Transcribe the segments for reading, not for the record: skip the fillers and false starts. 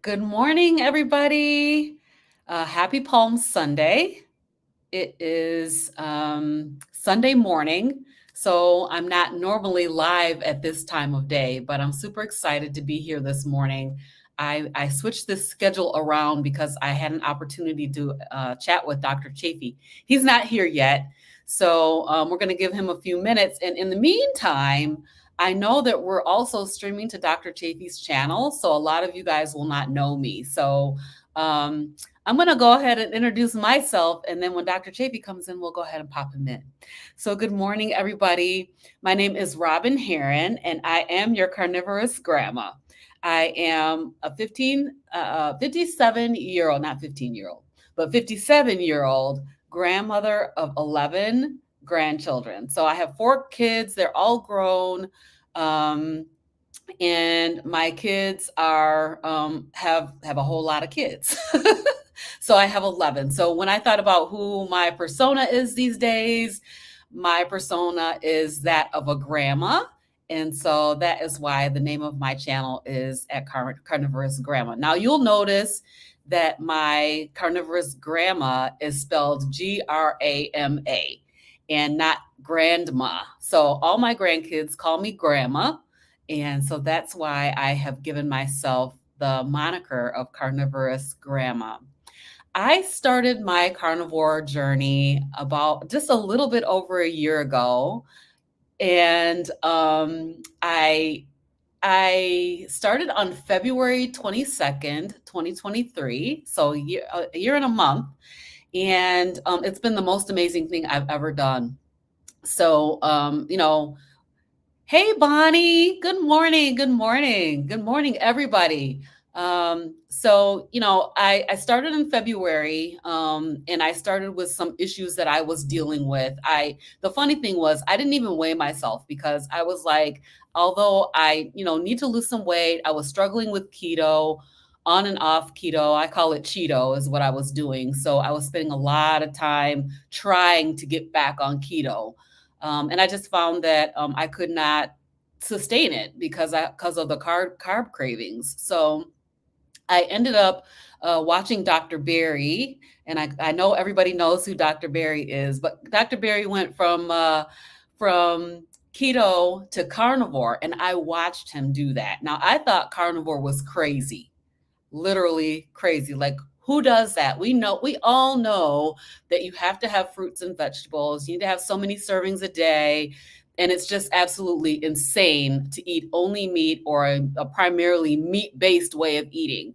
Good morning, everybody. Happy Palm Sunday. It is Sunday morning, so I'm not normally live at this time of day, but I'm super excited to be here this morning. I switched this schedule around because I had an opportunity to chat with Dr. Chaffee. He's not here yet, so we're going to give him a few minutes. And in the meantime, I know that we're also streaming to Dr. Chaffee's channel, so a lot of you guys will not know me. So I'm going to go ahead and introduce myself, and then when Dr. Chaffee comes in, we'll go ahead and pop him in. So good morning, everybody. My name is Robin Heron, and I am your carnivorous grandma. I am a 57-year-old, not 15-year-old, but 57-year-old grandmother of 11 grandchildren. So I have 4 kids. They're all grown. And my kids are have a whole lot of kids. So I have 11. So when I thought about who my persona is these days, my persona is that of a grandma. And so that is why the name of my channel is at Carnivorous Grandma. Now you'll notice that my Carnivorous Grandma is spelled Grama and not grandma. So all my grandkids call me grandma. And so that's why I have given myself the moniker of Carnivorous Grandma. I started my carnivore journey about just a little bit over a year ago. And I started on February 22nd, 2023. So a year and a month. And it's been the most amazing thing I've ever done. So, hey, Bonnie, good morning. Good morning. Good morning, everybody. I started in February, and I started with some issues that I was dealing with. The funny thing was I didn't even weigh myself because I was like, although I, need to lose some weight, I was struggling with keto, on and off keto. I call it Cheeto is what I was doing. So I was spending a lot of time trying to get back on keto. And I just found that I could not sustain it because of the carb cravings. So I ended up watching Dr. Berry, and I know everybody knows who Dr. Berry is, but Dr. Berry went from keto to carnivore, and I watched him do that. Now I thought carnivore was crazy, literally crazy. Like, who does that? We all know that you have to have fruits and vegetables. You need to have so many servings a day. And it's just absolutely insane to eat only meat or a primarily meat-based way of eating.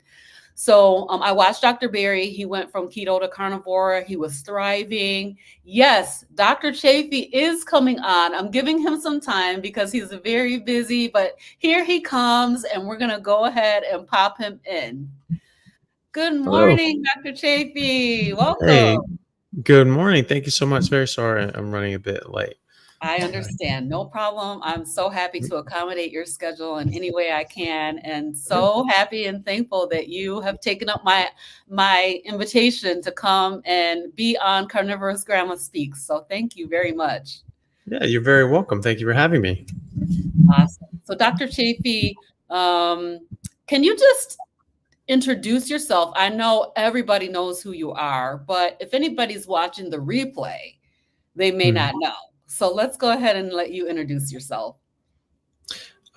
So I watched Dr. Berry. He went from keto to carnivore. He was thriving. Yes, Dr. Chaffee is coming on. I'm giving him some time because he's very busy, but here he comes, and we're going to go ahead and pop him in. Good morning, Dr. Chaffee. Welcome. Hey, good morning. Thank you so much. Very sorry I'm running a bit late. I understand. No problem. I'm so happy to accommodate your schedule in any way I can, and so happy and thankful that you have taken up my invitation to come and be on Carnivorous Grandma Speaks. So thank you very much. Yeah, you're very welcome. Thank you for having me. Awesome. So Dr. Chaffee, can you just introduce yourself? I know everybody knows who you are, but if anybody's watching the replay, they may not know. So let's go ahead and let you introduce yourself.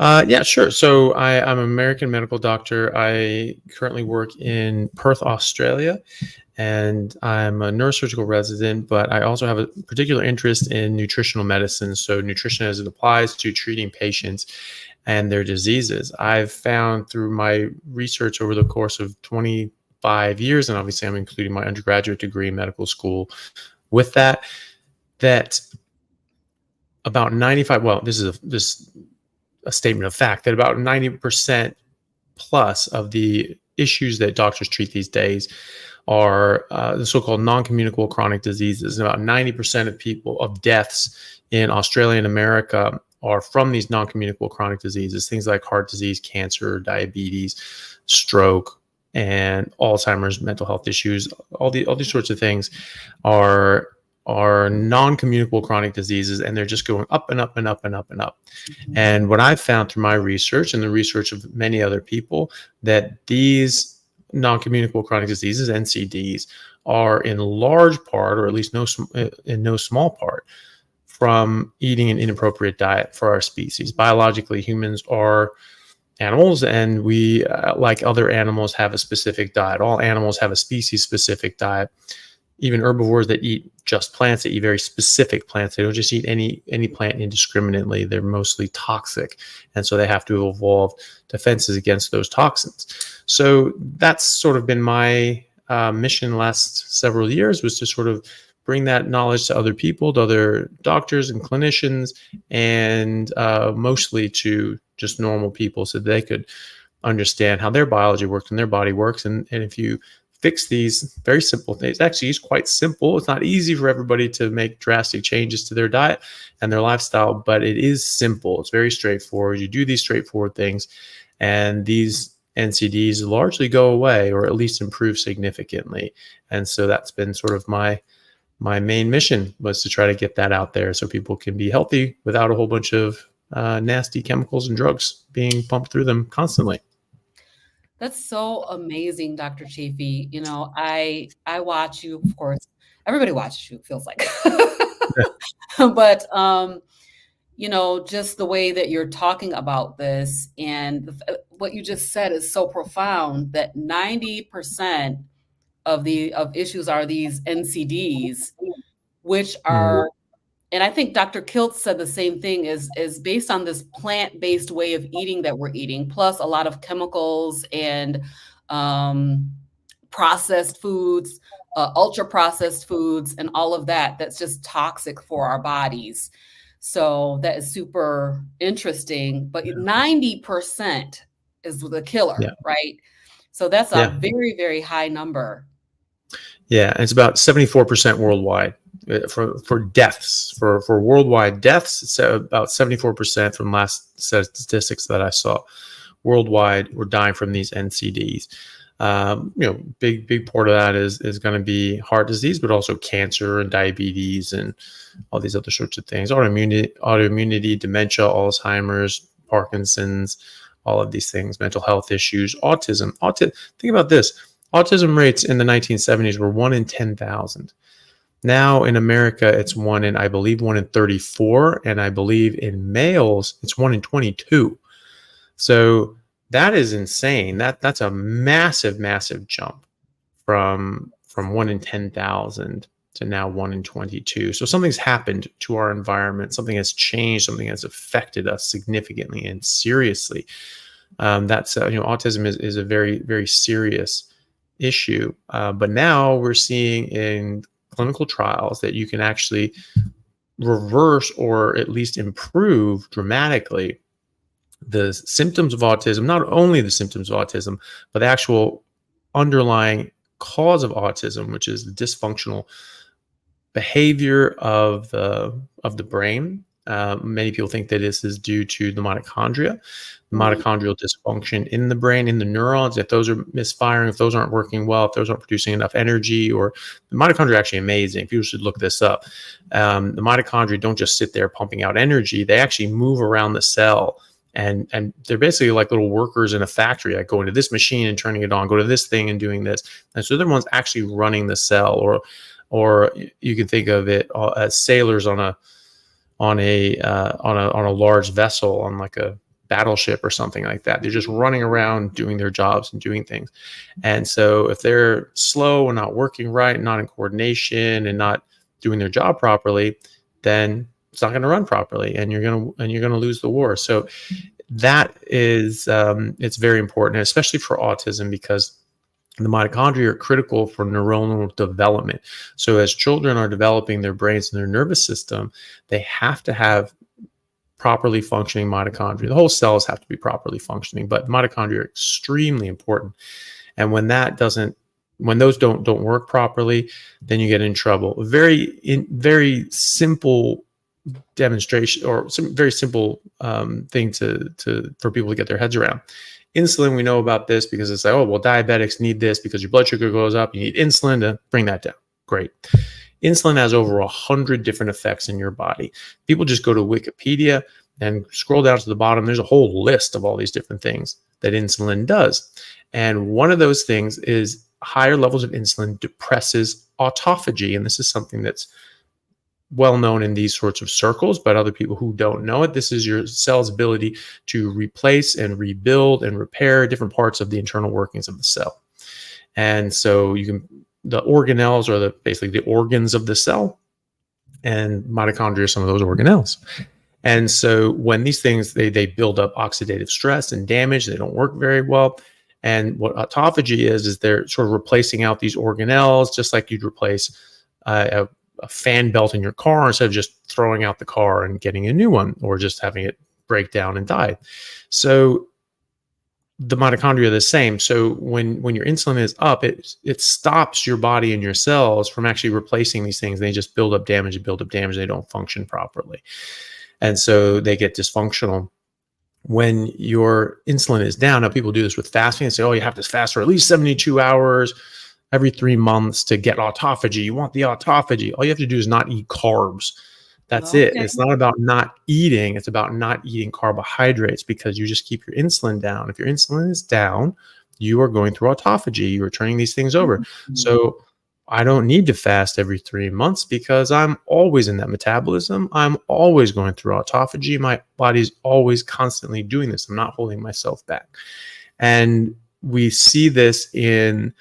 Yeah, sure. So I'm an American medical doctor. I currently work in Perth, Australia, and I'm a neurosurgical resident, but I also have a particular interest in nutritional medicine. So nutrition as it applies to treating patients and their diseases. I've found through my research over the course of 25 years, and obviously I'm including my undergraduate degree in medical school with that about 95, well, this is a statement of fact, that about 90% plus of the issues that doctors treat these days are the so-called non-communicable chronic diseases. And about 90% of deaths in Australia and America are from these non-communicable chronic diseases, things like heart disease, cancer, diabetes, stroke, and Alzheimer's, mental health issues. All these sorts of things are non-communicable chronic diseases, and they're just going up and up and up and up and up. And what I've found through my research and the research of many other people, that these non-communicable chronic diseases, NCDs, are in large part, or at least in no small part, from eating an inappropriate diet for our species. Biologically, humans are animals, and we, like other animals, have a specific diet. All animals have a species-specific diet. Even herbivores that eat just plants, they eat very specific plants. They don't just eat any plant indiscriminately. They're mostly toxic, and so they have to evolve defenses against those toxins. So that's sort of been my mission last several years, was to sort of bring that knowledge to other people, to other doctors and clinicians, and mostly to just normal people, so they could understand how their biology works and their body works. And if you fix these very simple things, actually it's quite simple. It's not easy for everybody to make drastic changes to their diet and their lifestyle, but it is simple. It's very straightforward. You do these straightforward things, and these NCDs largely go away, or at least improve significantly. And so that's been sort of my main mission, was to try to get that out there so people can be healthy without a whole bunch of nasty chemicals and drugs being pumped through them constantly. That's so amazing, Dr. Chaffee. I watch you, of course. Everybody watches you, it feels like. But just the way that you're talking about this, and what you just said is so profound, that 90% of issues are these NCDs, which Mhm. are, and I think Dr. Kiltz said the same thing, is based on this plant-based way of eating that we're eating, plus a lot of chemicals and um, processed foods, ultra processed foods, and all of that. That's just toxic for our bodies. So that is super interesting. But 90% is the killer, Yeah. right? So that's a Yeah. very, very high number. Yeah. And it's about 74% worldwide. For deaths, for worldwide deaths, it's about 74% from last set of statistics that I saw. Worldwide, we're dying from these NCDs. Big part of that is going to be heart disease, but also cancer and diabetes and all these other sorts of things. Autoimmunity, dementia, Alzheimer's, Parkinson's, all of these things, mental health issues, autism. Think about this. Autism rates in the 1970s were 1 in 10,000. Now in America, it's I believe 1 in 34, and I believe in males, it's 1 in 22. So that is insane. That's a massive, massive jump from 1 in 10,000 to now 1 in 22. So something's happened to our environment. Something has changed. Something has affected us significantly and seriously. Autism is a very, very serious issue. But now we're seeing in clinical trials that you can actually reverse, or at least improve dramatically, the symptoms of autism. Not only the symptoms of autism, but the actual underlying cause of autism, which is the dysfunctional behavior of the brain. Many people think that this is due to the mitochondria, the mitochondrial dysfunction in the brain, in the neurons. If those are misfiring, if those aren't working well, if those aren't producing enough energy, or the mitochondria are actually amazing. People should look this up. The mitochondria don't just sit there pumping out energy. They actually move around the cell. And they're basically like little workers in a factory, like going to this machine and turning it on, go to this thing and doing this. And so they're the ones actually running the cell, or you can think of it as sailors on a large vessel, on like a battleship or something like that. They're just running around doing their jobs and doing things. And so if they're slow and not working right, not in coordination, and not doing their job properly, then it's not going to run properly, and you're going to lose the war. So that is it's very important, especially for autism, because the mitochondria are critical for neuronal development. So as children are developing their brains and their nervous system, they have to have properly functioning mitochondria. The whole cells have to be properly functioning, but mitochondria are extremely important. And when those don't work properly, then you get in trouble. Very simple demonstration, or some very simple thing for people to get their heads around. Insulin, we know about this because it's like, oh, well, diabetics need this because your blood sugar goes up. You need insulin to bring that down. Great. Insulin has over 100 different effects in your body. People just go to Wikipedia and scroll down to the bottom. There's a whole list of all these different things that insulin does. And one of those things is higher levels of insulin depresses autophagy. And this is something that's well known in these sorts of circles, but other people who don't know it, this is your cell's ability to replace and rebuild and repair different parts of the internal workings of the cell. And so the organelles are basically the organs of the cell, and mitochondria are some of those organelles. And so when these things, they build up oxidative stress and damage, they don't work very well. And what autophagy is they're sort of replacing out these organelles, just like you'd replace a fan belt in your car instead of just throwing out the car and getting a new one, or just having it break down and die. So the mitochondria are the same. So when your insulin is up, it stops your body and your cells from actually replacing these things. They just build up damage and build up damage. They don't function properly. And so they get dysfunctional. When your insulin is down, now people do this with fasting and say, oh, you have to fast for at least 72 hours every 3 months to get autophagy. You want the autophagy. All you have to do is not eat carbs. That's it. It's not about not eating. It's about not eating carbohydrates, because you just keep your insulin down. If your insulin is down, you are going through autophagy. You are turning these things over. Mm-hmm. So I don't need to fast every 3 months, because I'm always in that metabolism. I'm always going through autophagy. My body's always constantly doing this. I'm not holding myself back. And we see this in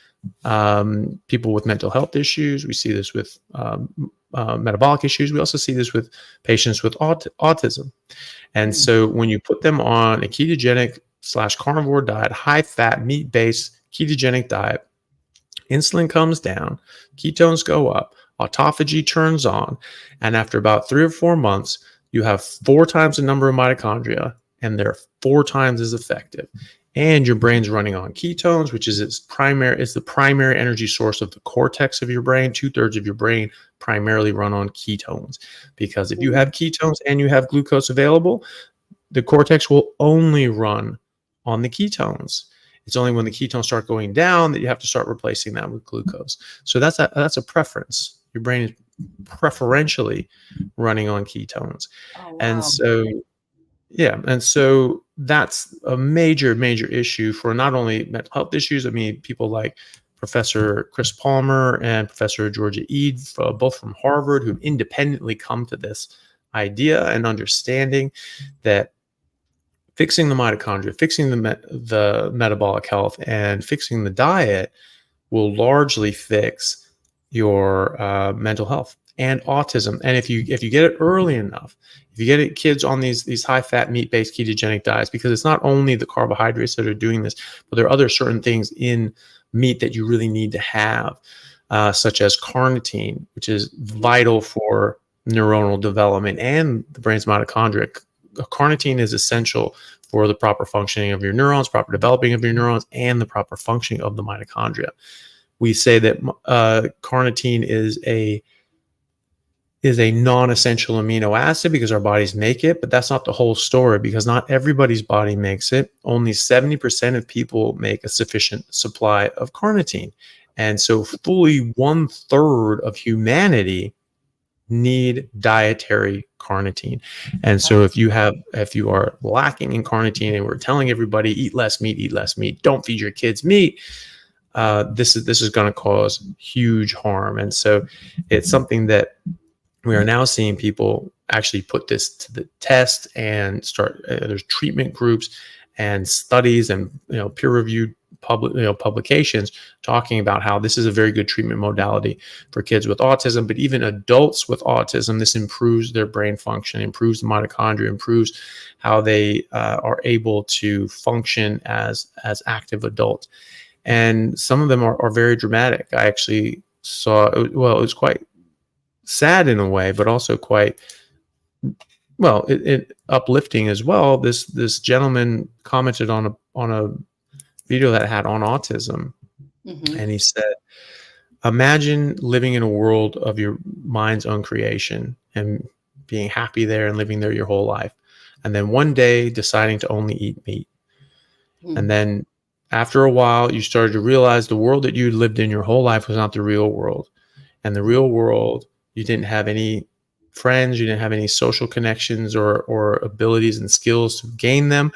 people with mental health issues. We see this with metabolic issues. We also see this with patients with autism. And so when you put them on a ketogenic / carnivore diet, high fat, meat-based ketogenic diet, insulin comes down, ketones go up, autophagy turns on, and after about 3 or 4 months, you have 4 times the number of mitochondria, and they're 4 times as effective. And your brain's running on ketones, which is the primary energy source of the cortex of your brain. 2/3 of your brain primarily run on ketones, because if you have ketones and you have glucose available, the cortex will only run on the ketones. It's only when the ketones start going down that you have to start replacing that with glucose. So that's a preference. Your brain is preferentially running on ketones. Oh, wow. And so that's a major issue for not only mental health issues. I mean, people like Professor Chris Palmer and Professor Georgia Ede, both from Harvard, who've independently come to this idea and understanding that fixing the mitochondria, fixing the metabolic health, and fixing the diet will largely fix your mental health and autism. And if you get it early enough, if you get it kids on these high fat, meat-based ketogenic diets, because it's not only the carbohydrates that are doing this, but there are other certain things in meat that you really need to have, such as carnitine, which is vital for neuronal development and the brain's mitochondria. Carnitine is essential for the proper functioning of your neurons, proper developing of your neurons, and the proper functioning of the mitochondria. We say that carnitine is a non-essential amino acid because our bodies make it, but that's not the whole story, because not everybody's body makes it. Only 70% of people make a sufficient supply of carnitine. And so fully 1/3 of humanity need dietary carnitine. And so if you are lacking in carnitine, and we're telling everybody eat less meat, don't feed your kids meat, this is going to cause huge harm. And so it's something that we are now seeing people actually put this to the test and start. There's treatment groups and studies and peer-reviewed publications talking about how this is a very good treatment modality for kids with autism. But even adults with autism, this improves their brain function, improves the mitochondria, improves how they are able to function as active adults. And some of them are very dramatic. I actually saw, it was quite sad in a way, but also quite it uplifting as well. This gentleman commented on a video that had on autism, and he said, imagine living in a world of your mind's own creation and being happy there and living there your whole life, and then one day deciding to only eat meat. And then after a while you started to realize the world that you lived in your whole life was not the real world. And the real world, you didn't have any friends, you didn't have any social connections or abilities and skills to gain them.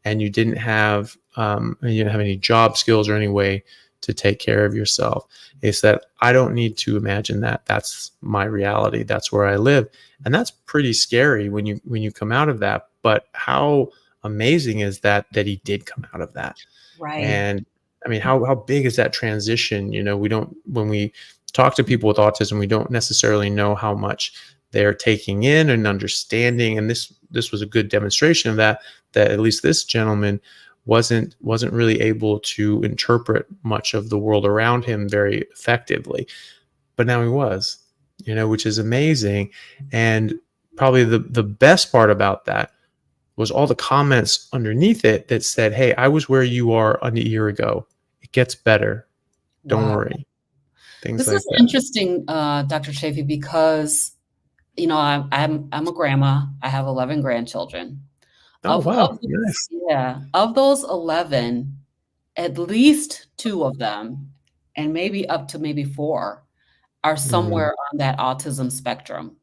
and you didn't have any job skills or any way to take care of yourself. He said, I don't need to imagine that. That's my reality. That's where I live. And that's pretty scary when you come out of that. But how amazing is that he did come out of that? Right. And I mean, how big is that transition? When we talk to people with autism, we don't necessarily know how much they're taking in and understanding. And this was a good demonstration of that at least this gentleman wasn't really able to interpret much of the world around him very effectively. But now he was, which is amazing. And probably the best part about that was all the comments underneath it that said, hey, I was where you are a year ago. It gets better. Don't Wow. worry. Things This like is that. interesting, Dr. Chaffee, because I'm a grandma. I have 11 grandchildren. Oh, Of wow. those, Nice. yeah, of those 11, at least 2 of them, and maybe up to maybe 4, are Mm, somewhere on that autism spectrum.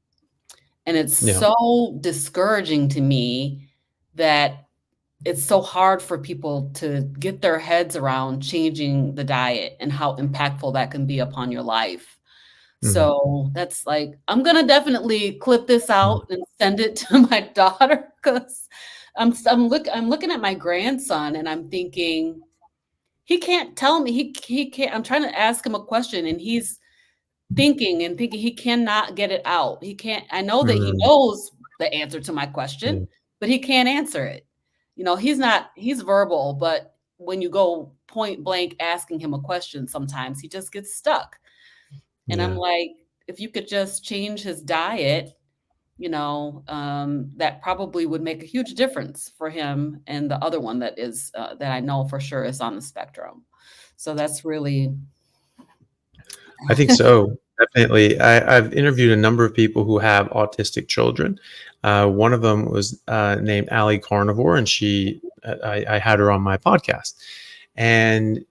And it's yeah. so discouraging to me that it's so hard for people to get their heads around changing the diet and how impactful that can be upon your life. Mm, So that's like, I'm gonna definitely clip this mm, out and send it to my daughter because I'm looking at my grandson and I'm thinking he can't tell me he can't. I'm trying to ask him a question and he's thinking and thinking he cannot get it out. He can't. I know that he mm, knows the answer to my yeah. question, but he can't answer it. He's verbal, but when you go point blank asking him a question, sometimes he just gets stuck. And I'm Yeah. like, if you could just change his diet, that probably would make a huge difference for him and the other one that I know for sure is on the spectrum. So that's really I think so. Definitely. I've interviewed a number of people who have autistic children. One of them was named Allie Carnivore, and I had her on my podcast. And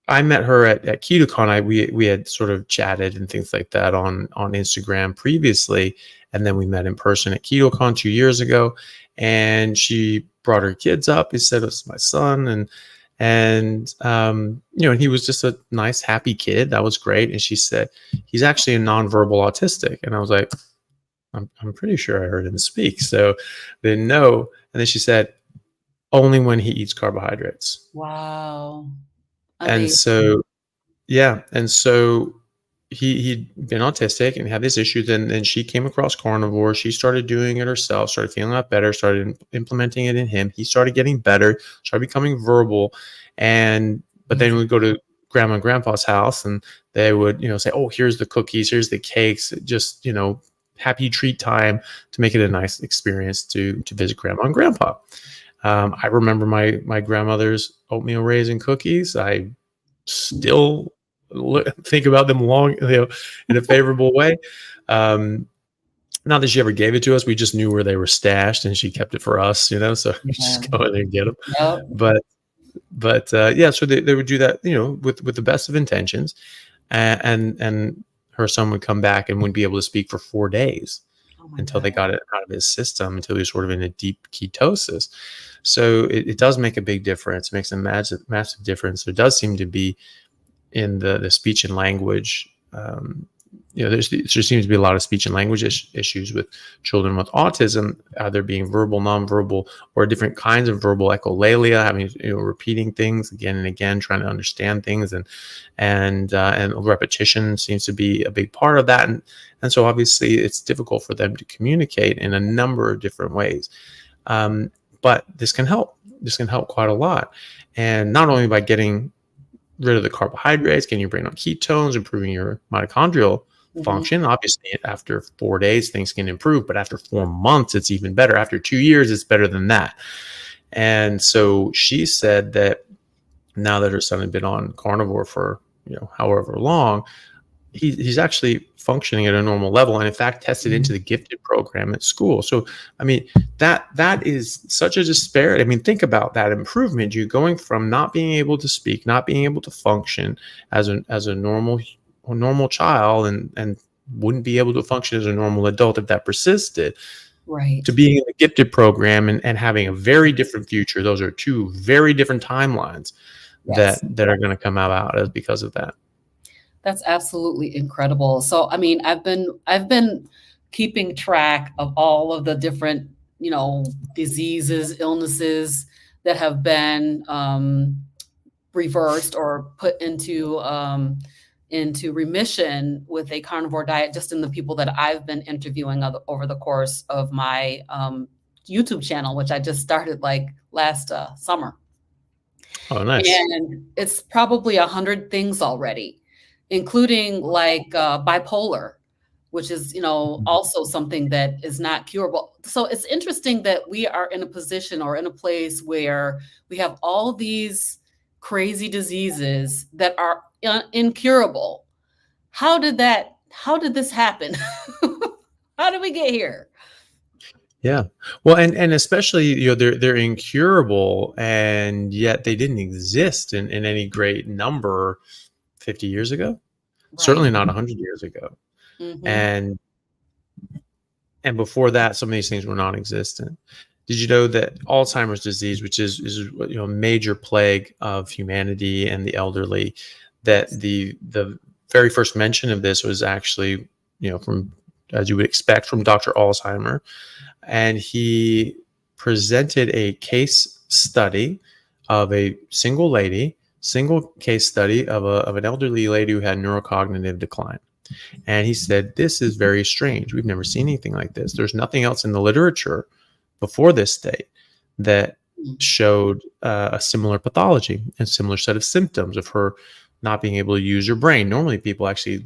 I met her at KetoCon. We had sort of chatted and things like that on Instagram previously, and then we met in person at KetoCon 2 years ago. And she brought her kids up. He said, "It's my son," and he was just a nice, happy kid. That was great. And she said, "He's actually a nonverbal autistic," and I was like, "I'm pretty sure I heard him speak." So didn't know. And then she said, "Only when he eats carbohydrates." wow. And Amazing. so yeah, and so he'd been autistic and had this issue. Then she came across carnivore. She started doing it herself, started feeling a lot better, started implementing it in him. He started getting better, started becoming verbal. But then Amazing. we'd go to grandma and grandpa's house and they would, say, "Oh, here's the cookies, here's the cakes," just, happy treat time to make it a nice experience to visit grandma and grandpa. I remember my grandmother's oatmeal raisin cookies. I still think about them in a favorable way. Um, Not that she ever gave it to us, we just knew where they were stashed, and she kept it for us, so we Yeah. just go in there and get them. Yep. Yeah, so they would do that, with the best of intentions, and her son would come back and wouldn't be able to speak for 4 days Oh my until god. they got it out of his system, until he was sort of in a deep ketosis. So it does make a big difference. It makes a massive difference. There does seem to be in the speech and language. There seems to be a lot of speech and language issues with children with autism, either being verbal, nonverbal, or different kinds of verbal echolalia, having repeating things again and again, trying to understand things, and repetition seems to be a big part of that, and so obviously it's difficult for them to communicate in a number of different ways. But this can help. This can help quite a lot, and not only by getting rid of the carbohydrates, getting your brain on ketones, improving your mitochondrial Mhm. function. Obviously, after 4 days, things can improve, but after 4 months, it's even better. After 2 years, it's better than that. And so she said that now that her son had been on carnivore for however long, he's actually functioning at a normal level, and in fact tested into Mhm. the gifted program at school. So I mean, that is such a disparity. I mean, think about that improvement. You going from not being able to speak, not being able to function as a normal child, and wouldn't be able to function as a normal adult if that persisted. Right. to being in the gifted program and having a very different future. Those are two very different timelines Yes. that are going to come out as because of that. That's absolutely incredible. So, I mean, I've been keeping track of all of the different, diseases, illnesses that have been reversed or put into remission with a carnivore diet, just in the people that I've been interviewing over the course of my YouTube channel, which I just started like last summer. Oh, nice. And it's probably 100 things already, including like bipolar, which is, also something that is not curable. So it's interesting that we are in a position or in a place where we have all these crazy diseases that are incurable. How did this happen? How did we get here? Yeah. Well, and especially, they're incurable, and yet they didn't exist in any great number 50 years ago. Certainly Right. not 100 years ago. Hmm. And before that, some of these things were non-existent. Did you know that Alzheimer's disease, which is a major plague of humanity and the elderly, that the very first mention of this was actually, from, as you would expect, from Dr. Alzheimer, and he presented a case study of a single case study of an elderly lady who had neurocognitive decline. And he said, this is very strange. We've never seen anything like this. There's nothing else in the literature before this date that showed a similar pathology and similar set of symptoms of her not being able to use her brain. Normally, people actually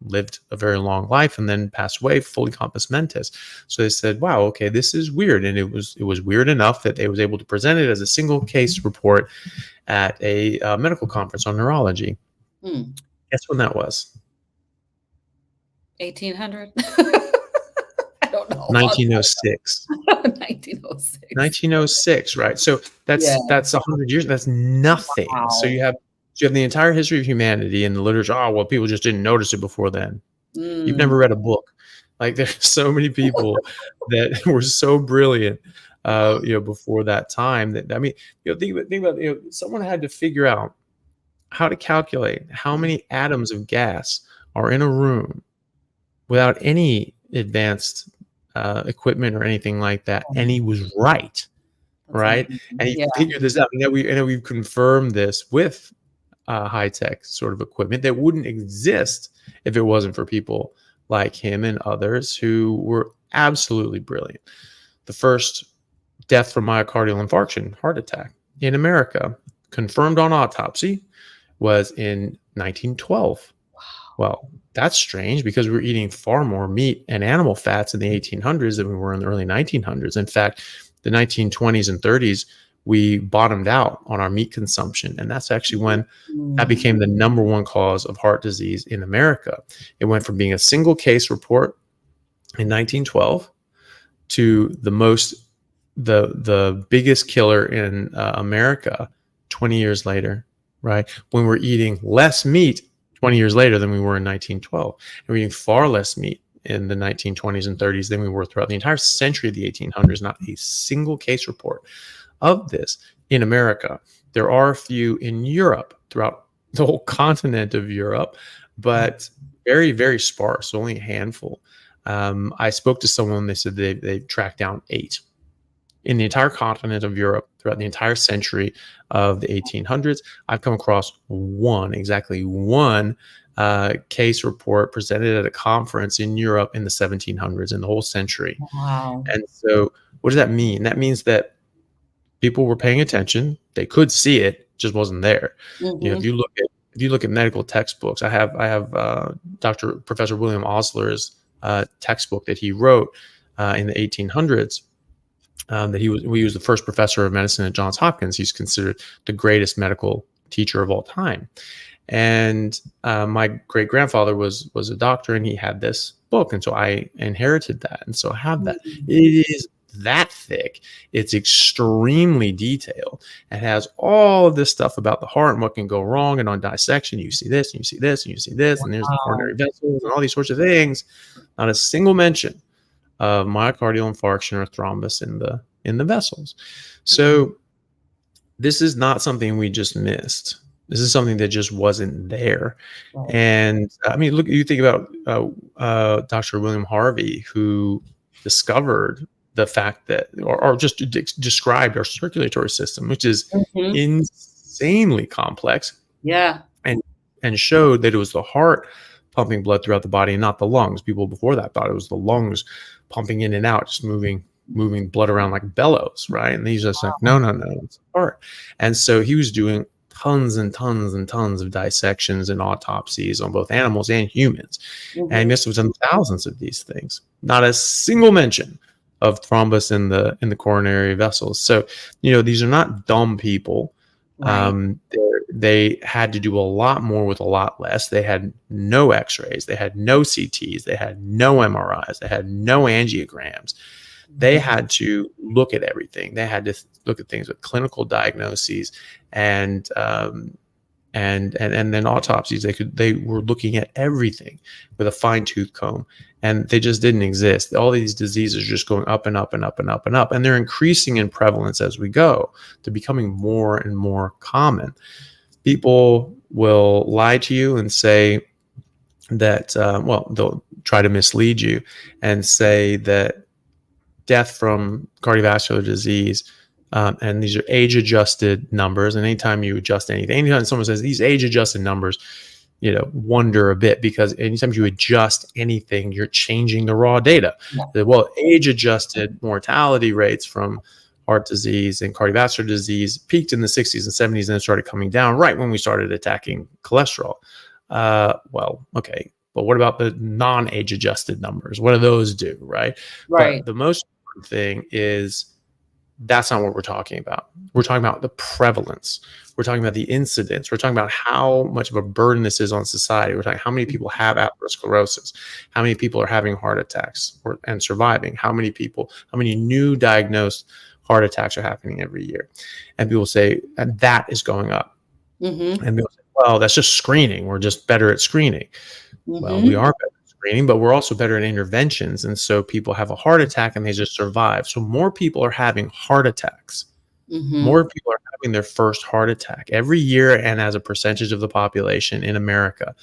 lived a very long life and then passed away fully compos mentis. So they said, wow, okay, this is weird. And it was weird enough that they was able to present it as a single case report at a medical conference on neurology. Hmm. Guess when that was? 1800. I don't know. 1906. 1906. 1906, right? So that's Yeah. 100 years. That's nothing. Wow. So you have the entire history of humanity in the literature. Oh, well, people just didn't notice it before then. You've never read a book. Like, there's so many people that were so brilliant, before that time. That, I mean, think about someone had to figure out how to calculate how many atoms of gas are in a room without any advanced equipment or anything like that, and he was right. Right, and he figured this out. And we've confirmed this with high-tech sort of equipment that wouldn't exist if it wasn't for people like him and others who were absolutely brilliant. The first death from myocardial infarction, heart attack, in America, confirmed on autopsy, was in 1912. Well, that's strange because we're eating far more meat and animal fats in the 1800s than we were in the early 1900s. In fact, the 1920s and 30s, we bottomed out on our meat consumption. And that's actually when that became the number one cause of heart disease in America. It went from being a single case report in 1912 to the biggest killer in America 20 years later, right? When we're eating less meat 20 years later than we were in 1912. And we're eating far less meat in the 1920s and 30s than we were throughout the entire century of the 1800s. Not a single case report of this in America. There are a few in Europe, throughout the whole continent of Europe, but very, very sparse, only a handful. I spoke to someone, they said they tracked down 8 in the entire continent of Europe throughout the entire century of the 1800s. I've come across exactly one case report presented at a conference in Europe in the 1700s, in the whole century. Wow. And so what does that mean? That means that people were paying attention. They could see it, just wasn't there. If you look at medical textbooks, I have Professor William Osler's textbook that he wrote in the 1800s. That he was the first professor of medicine at Johns Hopkins. He's considered the greatest medical teacher of all time. And my great grandfather was a doctor, and he had this book, and so I inherited that, and so I have that. It is that thick. It's extremely detailed. It has all of this stuff about the heart and what can go wrong. And on dissection, you see this, and you see this, and you see this, and there's the coronary vessels and all these sorts of things. Not a single mention of myocardial infarction or thrombus in the vessels. Mm. So this is not something we just missed. This is something that just wasn't there. Right. And I mean, look, you think about Dr. William Harvey, who discovered the fact that, or just described our circulatory system, which is Mhm. insanely complex, Yeah. and showed that it was the heart pumping blood throughout the body and not the lungs. People before that thought it was the lungs pumping in and out, just moving blood around like bellows, right? And he's just like, no, it's the heart. And so he was doing tons and tons and tons of dissections and autopsies on both animals and humans. And he Mhm. must have done thousands of these things. Not a single mention of thrombus in the coronary vessels. So, these are not dumb people. Right. They had to do a lot more with a lot less. They had no x-rays, they had no CTs, they had no MRIs, they had no angiograms. They Mhm. had to look at everything. They had to look at things with clinical diagnoses and then autopsies. They were looking at everything with a fine-tooth comb, and they just didn't exist. All these diseases are just going up and up and up and up and up, and they're increasing in prevalence as we go. They're becoming more and more common. People will lie to you and say that, they'll try to mislead you and say that death from cardiovascular disease, and these are age-adjusted numbers. And anytime you adjust anything, anytime someone says these age-adjusted numbers, wonder a bit, because anytime you adjust anything, you're changing the raw data. Yeah. Well, age-adjusted mortality rates from heart disease and cardiovascular disease peaked in the 60s and 70s and then started coming down right when we started attacking cholesterol. Well, okay, but what about the non-age adjusted numbers? What do those do, right? But Right. the most important thing is that's not what we're talking about. We're talking about the prevalence. We're talking about the incidence. We're talking about how much of a burden this is on society. We're talking how many people have atherosclerosis, how many people are having heart attacks and surviving, how many new diagnosed heart attacks are happening every year. And people say, and that is going up. Mhm. And people say, well, that's just screening. We're just better at screening. Well, we Mhm. are better at screening, but we're also better at interventions. And so people have a heart attack and they just survive. So more people are having heart attacks. Mhm. More people are having their first heart attack every year, and as a percentage of the population in America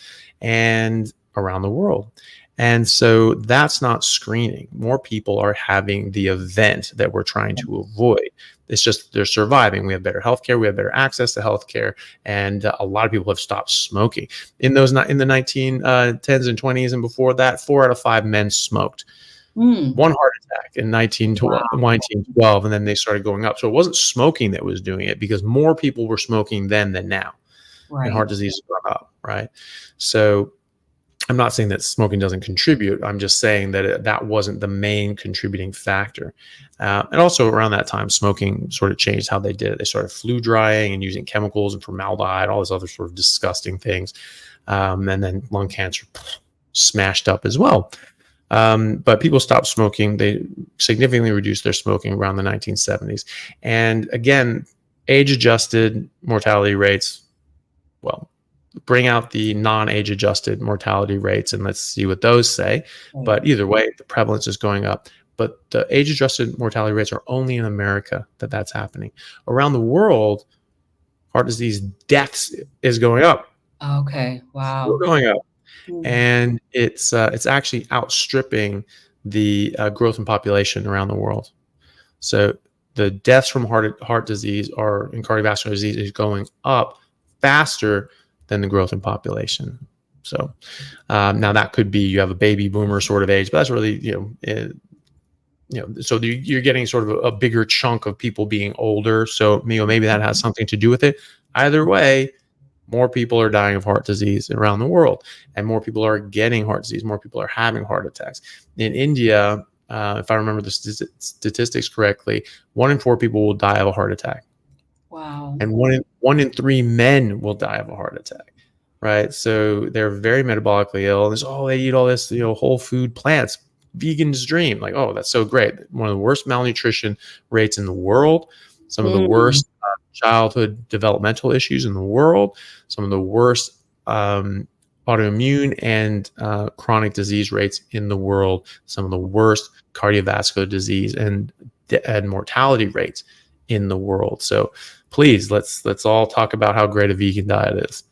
and around the world. And so that's not screening. More people are having the event that we're trying to avoid. It's just they're surviving. We have better healthcare. We have better access to healthcare, and a lot of people have stopped smoking. In the 1910s and 20s and before that, 4 out of 5 men smoked. Mm. One heart attack in Wow. 1912, and then they started going up. So it wasn't smoking that was doing it, because more people were smoking then than now, and Right. heart disease is going up, right? So I'm not saying that smoking doesn't contribute. I'm just saying that that wasn't the main contributing factor. And also around that time, smoking sort of changed how they did it. They started flue drying and using chemicals and formaldehyde, all these other sort of disgusting things. And then lung cancer smashed up as well. But people stopped smoking. They significantly reduced their smoking around the 1970s. And again, age-adjusted mortality rates, well, bring out the non-age adjusted mortality rates and let's see what those say. Right. But either way, the prevalence is going up. But the age adjusted mortality rates are only in America that's happening. Around the world, heart disease deaths is going up. Okay. Still Wow. going up. Mm. And it's actually outstripping the growth in population around the world. So the deaths from heart disease or in cardiovascular disease is going up faster than the growth in population. So now that could be you have a baby boomer sort of age, but that's really so you're getting sort of a bigger chunk of people being older. So maybe that has something to do with it. Either way, more people are dying of heart disease around the world, and more people are getting heart disease. More people are having heart attacks. In India, if I remember the statistics correctly, 1 in 4 people will die of a heart attack, Wow. and 1 in 3 men will die of a heart attack. Right, so they're very metabolically ill. They eat all this, whole food plants, vegan's dream. Like, oh, that's so great. One of the worst malnutrition rates in the world. Some of the Mm. worst childhood developmental issues in the world. Some of the worst autoimmune and chronic disease rates in the world, some of the worst cardiovascular disease and mortality rates in the world. So please, let's all talk about how great a vegan diet is.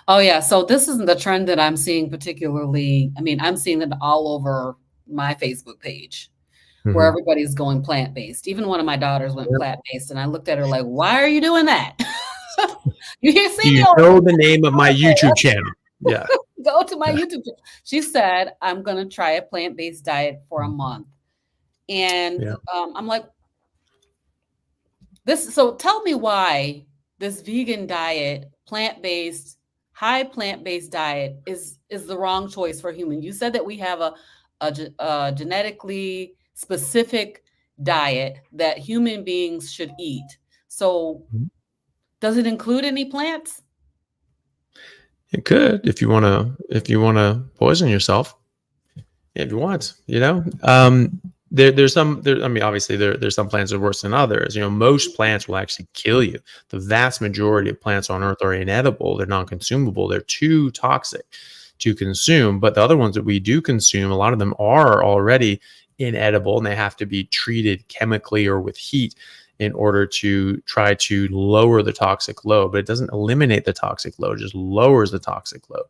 Oh yeah. So this isn't the trend that I'm seeing particularly. I mean, I'm seeing it all over my Facebook page where Mm-hmm. everybody's going plant-based. Even one of my daughters went Yep. plant-based, and I looked at her like, "Why are you doing that? You Do see me you over know the name of my YouTube channel? Yeah. there. Go to my Yeah. YouTube channel." She said, "I'm going to try a plant-based diet for a month." And Yeah. I'm like, this. So tell me why this vegan diet, plant-based, high plant-based diet is the wrong choice for human. You said that we have a genetically specific diet that human beings should eat. So does it include any plants? It could, if you want to poison yourself, if you want, there's some there. I mean, obviously there's some plants that are worse than others. Most plants will actually kill you. The vast majority of plants on Earth are inedible. They're non-consumable. They're too toxic to consume. But the other ones that we do consume, a lot of them are already inedible, and they have to be treated chemically or with heat in order to try to lower the toxic load. But it doesn't eliminate the toxic load; it just lowers the toxic load.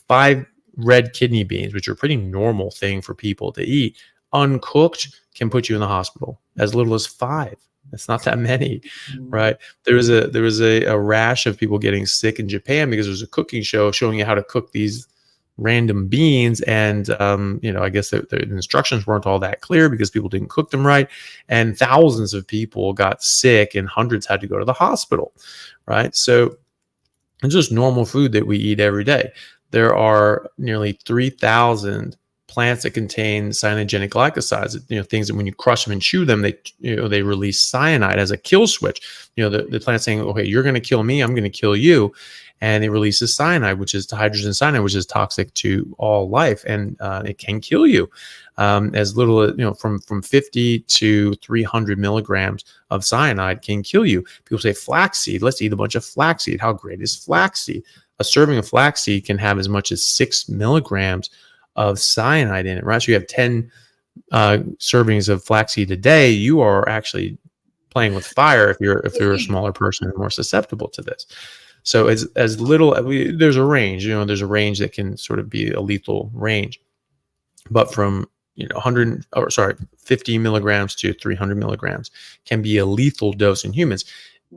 5 red kidney beans, which are a pretty normal thing for people to eat, uncooked, can put you in the hospital. As little as 5. It's not that many, right? There was a rash of people getting sick in Japan because there was a cooking show showing you how to cook these random beans, and I guess the instructions weren't all that clear because people didn't cook them right, and thousands of people got sick and hundreds had to go to the hospital, right? So it's just normal food that we eat every day. There are nearly 3,000 plants that contain cyanogenic glycosides, things that when you crush them and chew them, they release cyanide as a kill switch. The plant saying, okay, you're going to kill me, I'm going to kill you. And it releases cyanide, which is hydrogen cyanide, which is toxic to all life, and it can kill you. As little as, from 50 to 300 milligrams of cyanide can kill you. People say flaxseed, let's eat a bunch of flaxseed. How great is flaxseed? A serving of flaxseed can have as much as 6 milligrams of cyanide in it, right? So you have 10 servings of flaxseed a day. You are actually playing with fire if you're a smaller person and more susceptible to this. So as little, there's a range, there's a range that can sort of be a lethal range, but from 50 milligrams to 300 milligrams can be a lethal dose in humans.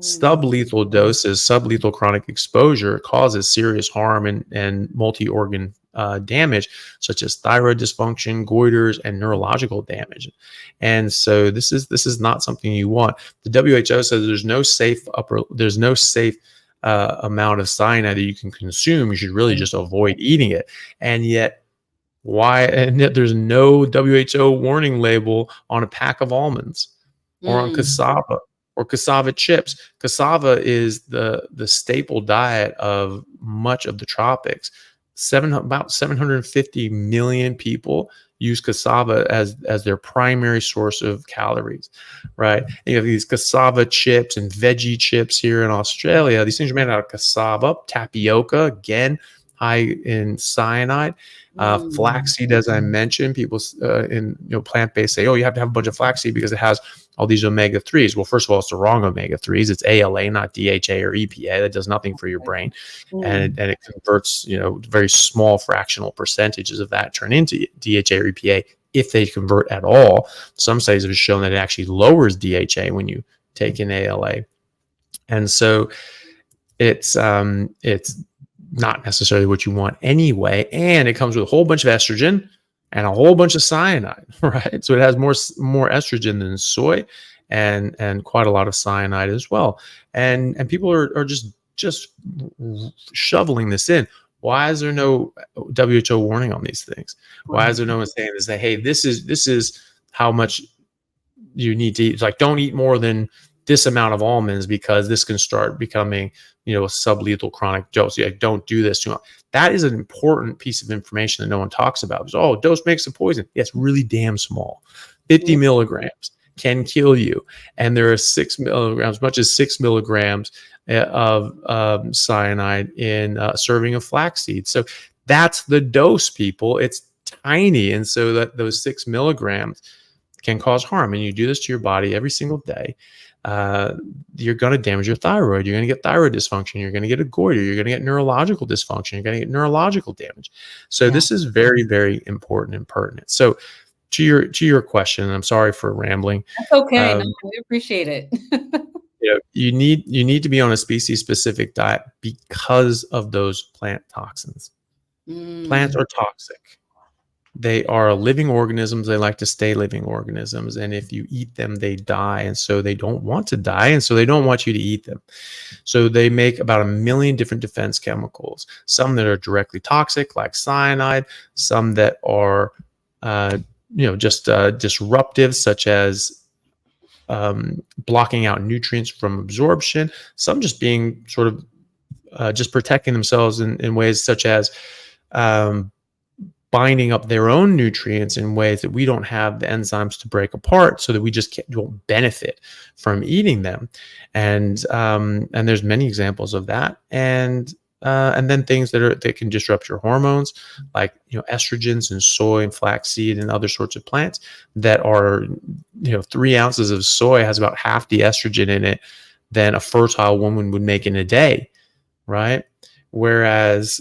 Sublethal doses, sublethal chronic exposure causes serious harm and multi-organ damage, such as thyroid dysfunction, goiters, and neurological damage. And so this is not something you want. The WHO says there's no safe amount of cyanide that you can consume. You should really just avoid eating it. And yet there's no WHO warning label on a pack of almonds or on cassava or cassava chips. Cassava is the staple diet of much of the tropics. About 750 million people use cassava as their primary source of calories, right? And you have these cassava chips and veggie chips here in Australia. These things are made out of cassava, tapioca, again, high in cyanide. Flaxseed, as I mentioned, people in plant-based say, oh, you have to have a bunch of flaxseed because it has all these omega-3s. Well, first of all, it's the wrong omega-3s. It's ALA, not DHA or EPA. That does nothing for your brain. And it converts, very small fractional percentages of that turn into DHA or EPA if they convert at all. Some studies have shown that it actually lowers DHA when you take in ALA. And so it's not necessarily what you want anyway, and it comes with a whole bunch of estrogen and a whole bunch of cyanide, right? So it has more estrogen than soy, and quite a lot of cyanide as well. And people are just shoveling this in. Why is there no WHO warning on these things? Why is there no one saying this? Say, hey, this is how much you need to eat. It's like, don't eat more than this amount of almonds because this can start becoming, a sublethal chronic dose. Yeah, don't do this too much. That is an important piece of information that no one talks about. Because, dose makes a poison. Yeah, it's really damn small. 50 milligrams can kill you. And there are 6 milligrams, much as 6 milligrams of cyanide in a serving of flaxseed. So That's the dose, people. It's tiny. And so that those 6 milligrams can cause harm. And you do this to your body every single day. You're going to damage your thyroid. You're going to get thyroid dysfunction. You're going to get a goiter. You're going to get neurological dysfunction. You're going to get neurological damage. So this is very, very important and pertinent. So to your question, and I'm sorry for rambling. That's okay. No, we appreciate it. You need to be on a species specific diet because of those plant toxins. Plants are toxic. They are living organisms. They like to stay living organisms. And if you eat them, they die. And so they don't want to die. And so they don't want you to eat them. So they make about 1 million different defense chemicals, some that are directly toxic, like cyanide, some that are, just disruptive, such as blocking out nutrients from absorption, some just being sort of just protecting themselves in ways such as binding up their own nutrients in ways that we don't have the enzymes to break apart, so that we just won't benefit from eating them. And there's many examples of that. And then things that can disrupt your hormones, like estrogens in soy and flaxseed and other sorts of plants that are 3 ounces of soy has about half the estrogen in it than a fertile woman would make in a day, right? Whereas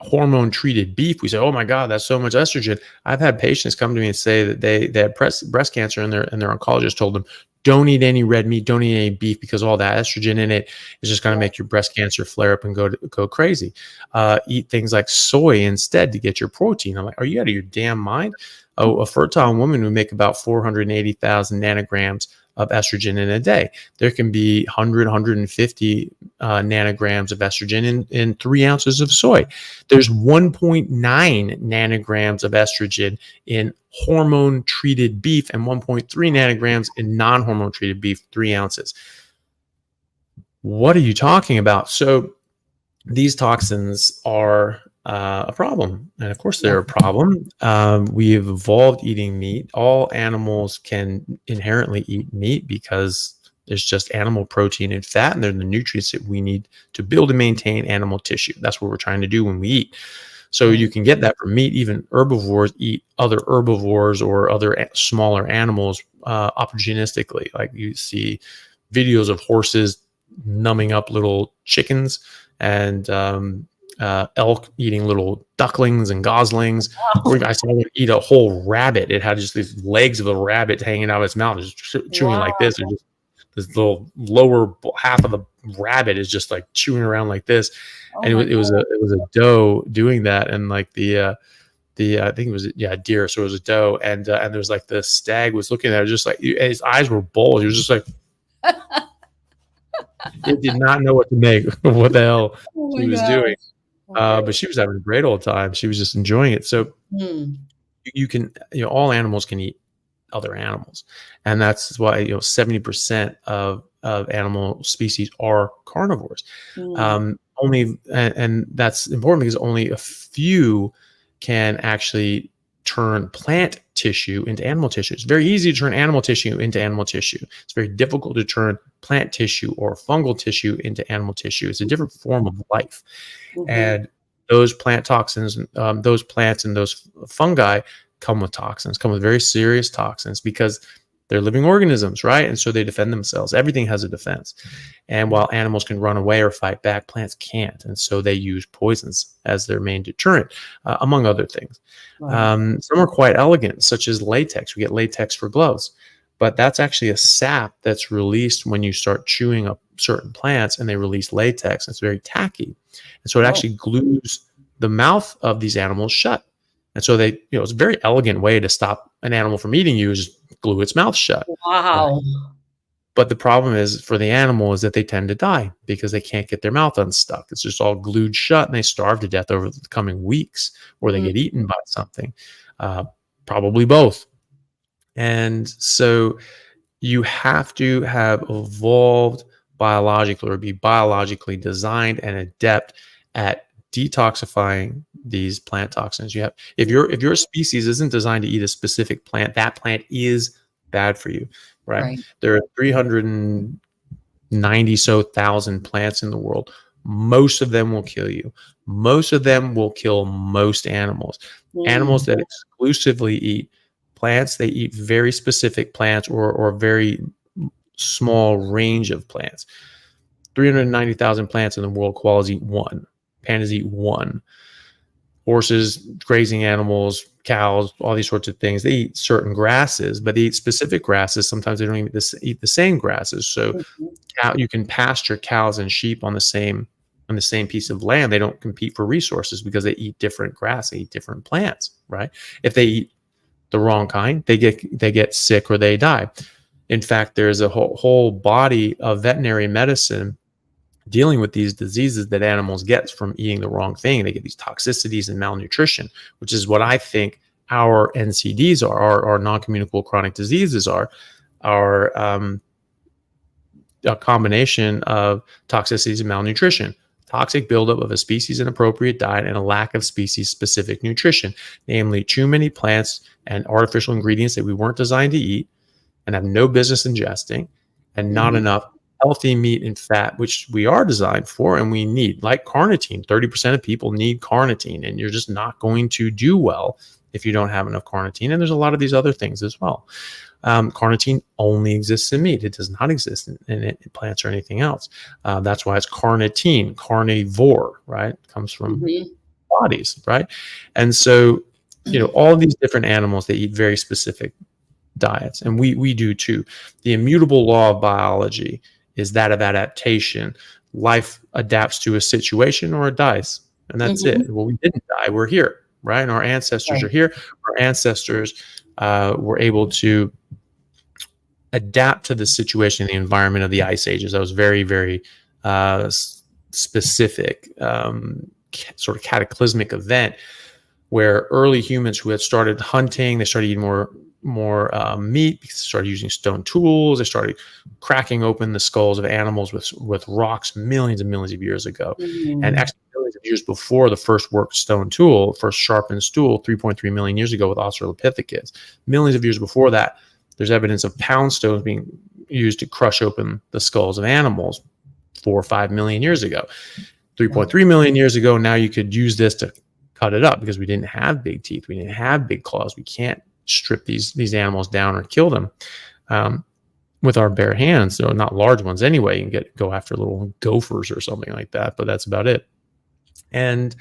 hormone treated beef, we say, oh my God, that's so much estrogen. I've had patients come to me and say that they had breast cancer, and their oncologist told them, don't eat any red meat, don't eat any beef, because all that estrogen in it is just going to make your breast cancer flare up and go crazy. Eat things like soy instead to get your protein. I'm like, are you out of your damn mind? Oh, a fertile woman would make about 480,000 nanograms of estrogen in a day. There can be 100, 150 nanograms of estrogen in 3 ounces of soy. There's 1.9 nanograms of estrogen in hormone treated beef and 1.3 nanograms in non-hormone treated beef, 3 ounces. What are you talking about? So these toxins are a problem. And of course, they're a problem. We have evolved eating meat. All animals can inherently eat meat because there's just animal protein and fat, and they're the nutrients that we need to build and maintain animal tissue. That's what we're trying to do when we eat. So you can get that from meat. Even herbivores eat other herbivores or other smaller animals opportunistically. Like you see videos of horses numbing up little chickens, and elk eating little ducklings and goslings. Or I saw one eat a whole rabbit. It had just these legs of a rabbit hanging out of its mouth, just chewing like this. And just this little lower half of the rabbit is just like chewing around like this. And it was a doe doing that, and like the I think it was deer. So it was a doe, and there was like the stag was looking at it, just like his eyes were bulged. He was just like. It did not know what to make, what the hell she was doing. But she was having a great old time. She was just enjoying it. So you can, all animals can eat other animals. And that's why, 70% of animal species are carnivores. And that's important because only a few can actually turn plant tissue into animal tissue. It's very easy to turn animal tissue into animal tissue. It's very difficult to turn plant tissue or fungal tissue into animal tissue. It's a different form of life. And those plant toxins, those plants and those fungi come with toxins, come with very serious toxins, because they're living organisms, right? And so they defend themselves. Everything has a defense. And while animals can run away or fight back, plants can't. And so they use poisons as their main deterrent, among other things. Some are quite elegant, such as latex. We get latex for gloves. But that's actually a sap that's released when you start chewing up certain plants, and they release latex. It's very tacky. And so it actually glues the mouth of these animals shut. And so they, it's a very elegant way to stop an animal from eating you, is glue its mouth shut. Wow. But the problem is for the animal is that they tend to die because they can't get their mouth unstuck. It's just all glued shut, and they starve to death over the coming weeks, or they get eaten by something, probably both. And so you have to have evolved biologically, or be biologically designed and adept at detoxifying these plant toxins. If your species isn't designed to eat a specific plant, that plant is bad for you, right? There are 390 thousand plants in the world. most of them will kill you. Most of them will kill most animals. Animals that exclusively eat plants, they eat very specific plants or very small range of plants. 390,000 plants in the world, koalas eat one. Pandas eat one. Horses, grazing animals, cows, all these sorts of things, they eat certain grasses, but they eat specific grasses. Sometimes they don't even eat the same grasses. So you can pasture cows and sheep on the same piece of land. They don't compete for resources because they eat different grass, they eat different plants, right? If they eat the wrong kind, they get sick or they die. In fact, there's a whole body of veterinary medicine dealing with these diseases that animals get from eating the wrong thing. They get these toxicities and malnutrition, which is what I think our NCDs are, our non-communicable chronic diseases are a combination of toxicities and malnutrition, toxic buildup of a species-inappropriate diet, and a lack of species-specific nutrition, namely too many plants and artificial ingredients that we weren't designed to eat and have no business ingesting, and not enough healthy meat and fat, which we are designed for and we need, like carnitine. 30% of people need carnitine, and you're just not going to do well if you don't have enough carnitine. And there's a lot of these other things as well. Carnitine only exists in meat. It does not exist in plants or anything else. That's why it's carnitine, carnivore, right? It comes from bodies, right? And so, all these different animals, they eat very specific diets, and we do too. The immutable law of biology is that of adaptation. Life adapts to a situation or it dies, and that's it. Well, we didn't die. We're here, right? And our ancestors are here. Our ancestors were able to adapt to the situation, the environment of the ice ages. That was very, very specific, sort of cataclysmic event where early humans who had started hunting, they started eating more meat because they started using stone tools. They started cracking open the skulls of animals with rocks millions and millions of years ago. And actually millions of years before the first worked stone tool, first sharpened stool, 3.3 million years ago with Australopithecus. Millions of years before that, there's evidence of pound stones being used to crush open the skulls of animals 4 or 5 million years ago. 3.3 million years ago, now you could use this to cut it up because we didn't have big teeth. We didn't have big claws. We can't strip these animals down or kill them with our bare hands. So not large ones anyway. You can go after little gophers or something like that, but that's about it. And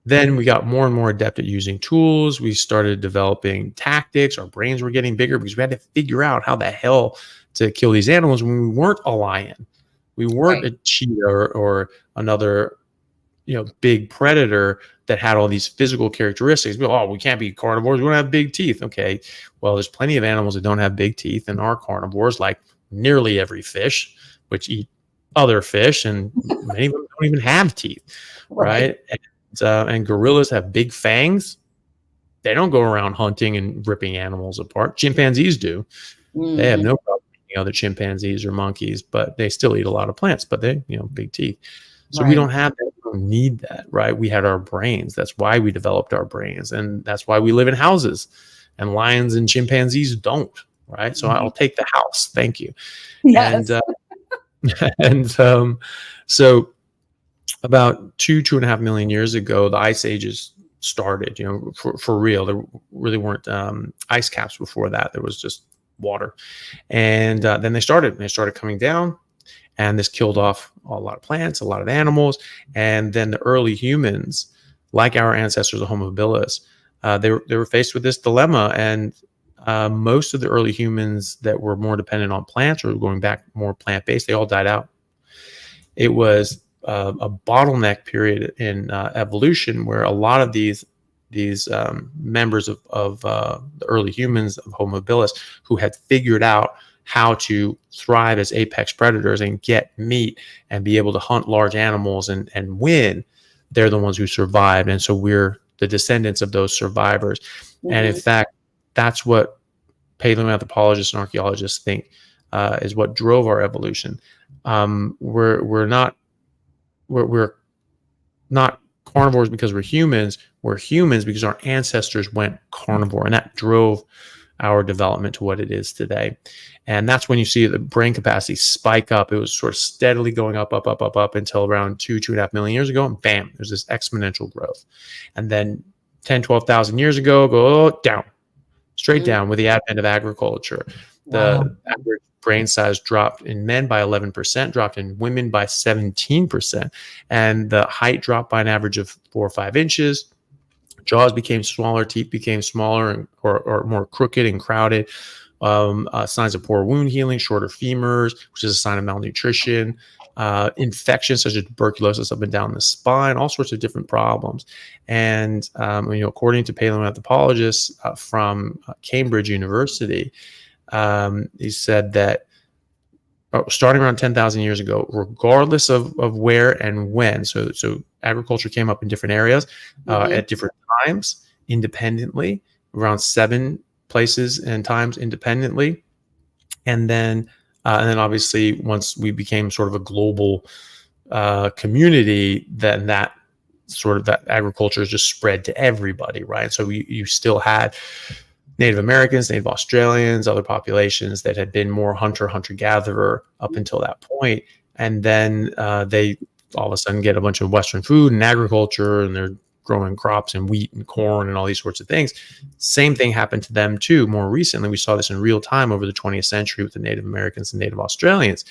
then we got more and more adept at using tools. We started developing tactics. Our brains were getting bigger because we had to figure out how the hell to kill these animals when we weren't a lion. We weren't a cheetah or another big predator that had all these physical characteristics. We can't be carnivores. We don't have big teeth. Okay. Well, there's plenty of animals that don't have big teeth and are carnivores, like nearly every fish, which eat other fish, and many of them don't even have teeth. Right. And gorillas have big fangs. They don't go around hunting and ripping animals apart. Chimpanzees do. They have no problem eating other chimpanzees or monkeys, but they still eat a lot of plants, but they, big teeth. So we don't have that. We don't need that, right? We had our brains. That's why we developed our brains. And that's why we live in houses. And lions and chimpanzees don't, right? So I'll take the house. Thank you. Yes. So about 2.5 million years ago, the ice ages started, for real. There really weren't ice caps before that. There was just water. And then they started coming down. And this killed off a lot of plants, a lot of animals. And then the early humans, like our ancestors, the Homo habilis, they were faced with this dilemma. And most of the early humans that were more dependent on plants or going back more plant-based, they all died out. It was a bottleneck period in evolution where a lot of these members of the early humans of Homo habilis who had figured out how to thrive as apex predators and get meat and be able to hunt large animals and win, they're the ones who survived. And so we're the descendants of those survivors. And in fact, that's what paleoanthropologists and archaeologists think is what drove our evolution. We're not carnivores because we're humans. We're humans because our ancestors went carnivore, and that drove our development to what it is today. And that's when you see the brain capacity spike up. It was sort of steadily going up until around 2.5 million years ago. And bam, there's this exponential growth. And then 10, 12,000 years ago, go down, straight down with the advent of agriculture. The average brain size dropped in men by 11%, dropped in women by 17%. And the height dropped by an average of 4 or 5 inches. Jaws became smaller, teeth became smaller or more crooked and crowded. Signs of poor wound healing, shorter femurs, which is a sign of malnutrition, infections such as tuberculosis up and down the spine, all sorts of different problems. And according to paleoanthropologists from Cambridge University, he said that starting around 10,000 years ago, regardless of where and when, so agriculture came up in different areas at different times independently, around 7 places and times independently, and then obviously once we became sort of a global community, then that agriculture is just spread to everybody, right? So you still had Native Americans, Native Australians, other populations that had been more hunter-gatherer up until that point, and then they all of a sudden get a bunch of Western food and agriculture, and they're growing crops and wheat and corn and all these sorts of things. Same thing happened to them too. More recently, we saw this in real time over the 20th century with the Native Americans and Native Australians.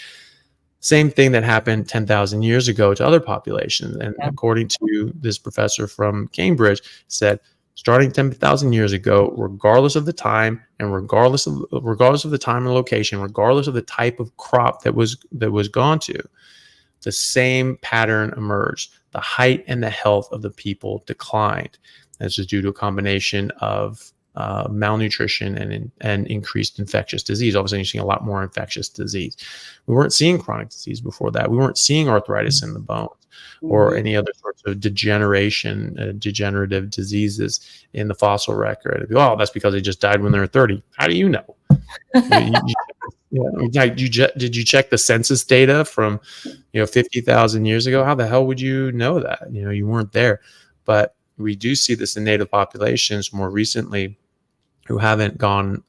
Same thing that happened 10,000 years ago to other populations. And according to this professor from Cambridge, said starting 10,000 years ago, regardless of the time and regardless of the time and location, regardless of the type of crop that was gone to, the same pattern emerged. The height and the health of the people declined. This is due to a combination of malnutrition and increased infectious disease. All of a sudden, you're seeing a lot more infectious disease. We weren't seeing chronic disease before that. We weren't seeing arthritis in the bones or any other sorts of degenerative diseases in the fossil record. Oh, that's because they just died when they were 30. How do you know? Did you check the census data from 50,000 years ago? How the hell would you know that? You weren't there. But we do see this in native populations more recently who haven't gone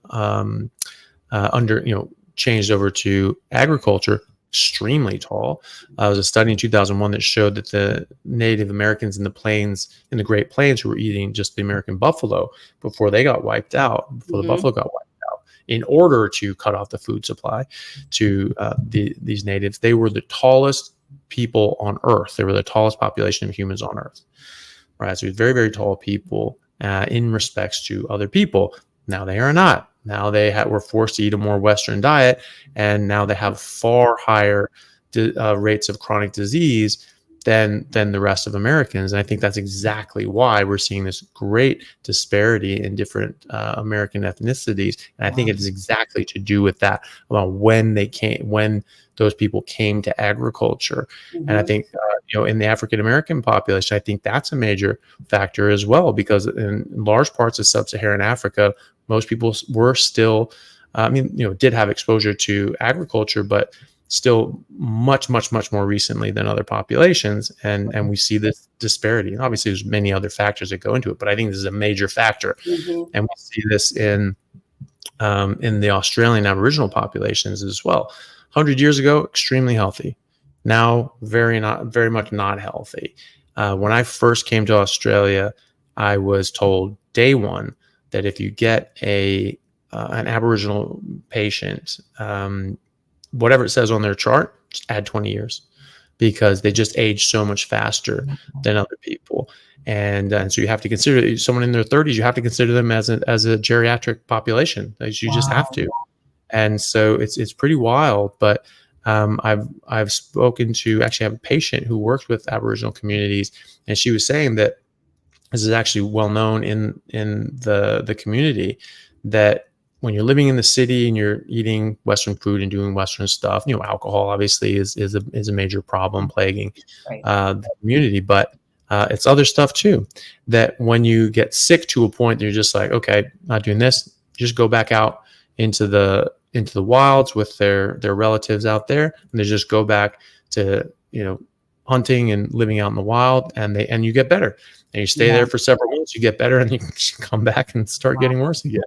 changed over to agriculture, extremely tall. There was a study in 2001 that showed that the Native Americans in the Great Plains who were eating just the American buffalo before they got wiped out, before the buffalo got wiped out, in order to cut off the food supply to these natives, they were the tallest people on Earth. They were the tallest population of humans on Earth. Right, so very, very tall people in respects to other people. Now they are not. Now were forced to eat a more Western diet, and now they have far higher rates of chronic disease than the rest of Americans. And I think that's exactly why we're seeing this great disparity in different American ethnicities. And I think it is exactly to do with that, about when those people came to agriculture. And I think, in the African American population, I think that's a major factor as well, because in large parts of sub-Saharan Africa, most people were still, did have exposure to agriculture, but still much, much, much more recently than other populations. And we see this disparity. And obviously, there's many other factors that go into it, but I think this is a major factor. And we see this in the Australian Aboriginal populations as well. 100 years ago, extremely healthy. Now, very much not healthy. When I first came to Australia, I was told day one that if you get an Aboriginal patient, whatever it says on their chart, just add 20 years, because they just age so much faster than other people. And so you have to consider someone in their 30s. You have to consider them as a geriatric population. You just have to. And so it's pretty wild. But I've spoken to, actually have a patient who works with Aboriginal communities, and she was saying that this is actually well known in the community, that when you're living in the city and you're eating Western food and doing Western stuff, alcohol obviously is a major problem plaguing the community, but it's other stuff too. That when you get sick to a point, you're just like, okay, not doing this. You just go back out into the wilds with their relatives out there, and they just go back to hunting and living out in the wild, and you get better, and you stay there for several months, you get better, and you come back and start getting worse again.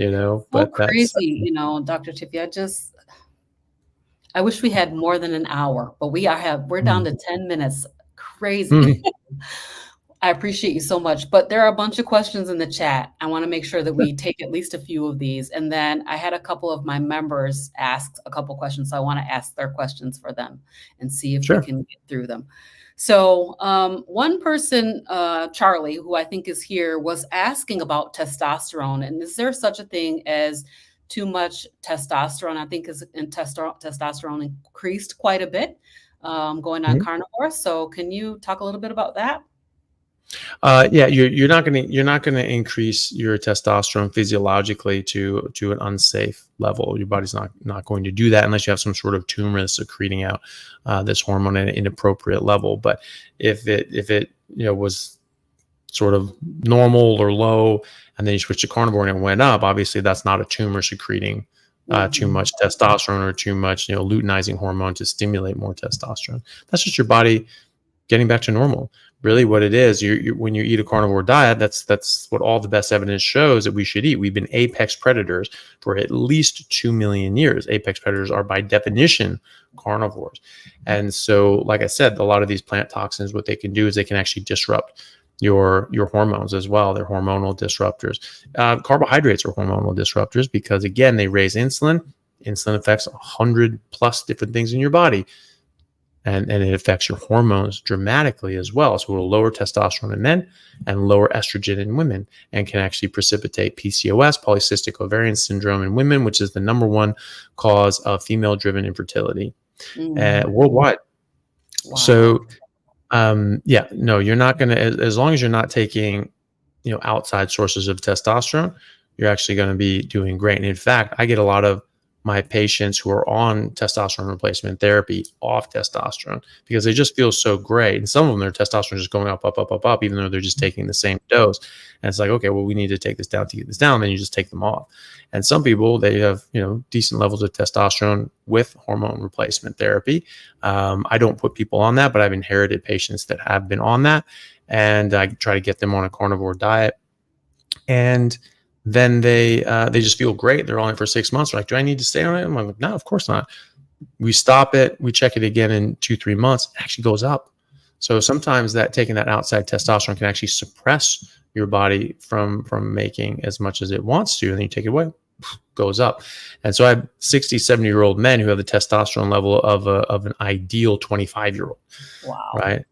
So but that's, crazy, Dr. Tiffy. I wish we had more than an hour, but we're down mm, to 10 minutes. Crazy. mm, I appreciate you so much, but there are a bunch of questions in the chat. I want to make sure that sure, we take at least a few of these. And then I had a couple of my members ask a couple questions, so I want to ask their questions for them and see if we sure. can get through them. So one person, Charlie, who I think is here, was asking about testosterone. And is there such a thing as too much testosterone? I think testosterone increased quite a bit going on Mhm. carnivore. So can you talk a little bit about that? Yeah, you're not gonna increase your testosterone physiologically to an unsafe level. Your body's not going to do that unless you have some sort of tumor that's secreting out this hormone at an inappropriate level. But if it was sort of normal or low, and then you switch to carnivore and it went up, obviously that's not a tumor secreting too Mhm. much testosterone or too much luteinizing hormone to stimulate more testosterone. That's just your body getting back to normal. Really, what it is, when you eat a carnivore diet, that's what all the best evidence shows that we should eat. We've been apex predators for at least 2 million years. Apex predators are by definition carnivores, and so, like I said, a lot of these plant toxins, what they can do is they can actually disrupt your hormones as well. They're hormonal disruptors. Carbohydrates are hormonal disruptors because again, they raise insulin. Insulin affects 100+ different things in your body. And it affects your hormones dramatically as well. So it'll lower testosterone in men and lower estrogen in women, and can actually precipitate PCOS, polycystic ovarian syndrome in women, which is the number one cause of female-driven infertility Mm. worldwide. Wow. So yeah, no, you're not going to, as long as you're not taking outside sources of testosterone, you're actually going to be doing great. And in fact, I get a lot of my patients who are on testosterone replacement therapy off testosterone because they just feel so great. And some of them, their testosterone is just going up, up, up, up, up, even though they're just taking the same dose. And it's like, okay, well, we need to take this down to get this down. And then you just take them off. And some people, they have, decent levels of testosterone with hormone replacement therapy. I don't put people on that, but I've inherited patients that have been on that. And I try to get them on a carnivore diet. And then they just feel great. They're on it for 6 months. They're like, do I need to stay on it? I'm like, no, of course not. We stop it. We check it again in 2-3 months. It actually goes up. So sometimes taking that outside testosterone can actually suppress your body from making as much as it wants to. And then you take it away, goes up. And so I have 60, 70-year-old men who have the testosterone level of an ideal 25-year-old, Wow. right?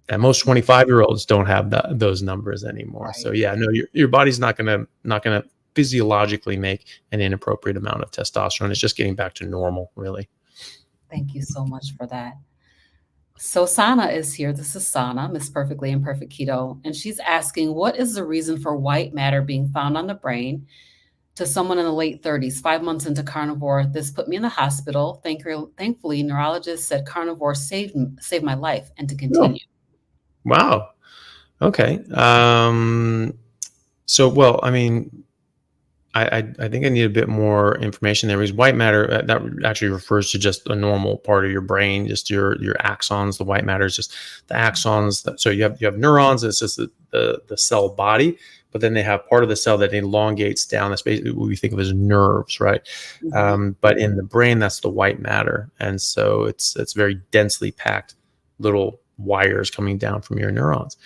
And most 25-year-olds don't have those numbers anymore. So Right. yeah, no, your body's not gonna physiologically make an inappropriate amount of testosterone. It's just getting back to normal, really. Thank you so much for that. So Sana is here. This is Sana, Miss Perfectly Imperfect Keto, and she's asking, what is the reason for white matter being found on the brain to someone in the late 30s, 5 months into carnivore? This put me in the hospital. Thankfully, neurologist said carnivore saved my life and to Oh, continue. wow. Okay. So, well, I mean, I think I need a bit more information there because white matter that actually refers to just a normal part of your brain, just your axons. The white matter is just the axons. So you have neurons. It's just the cell body, but then they have part of the cell that elongates down. That's basically what we think of as nerves, right? Mhm. But in the brain, that's the white matter, and so it's very densely packed little wires coming down from your neurons.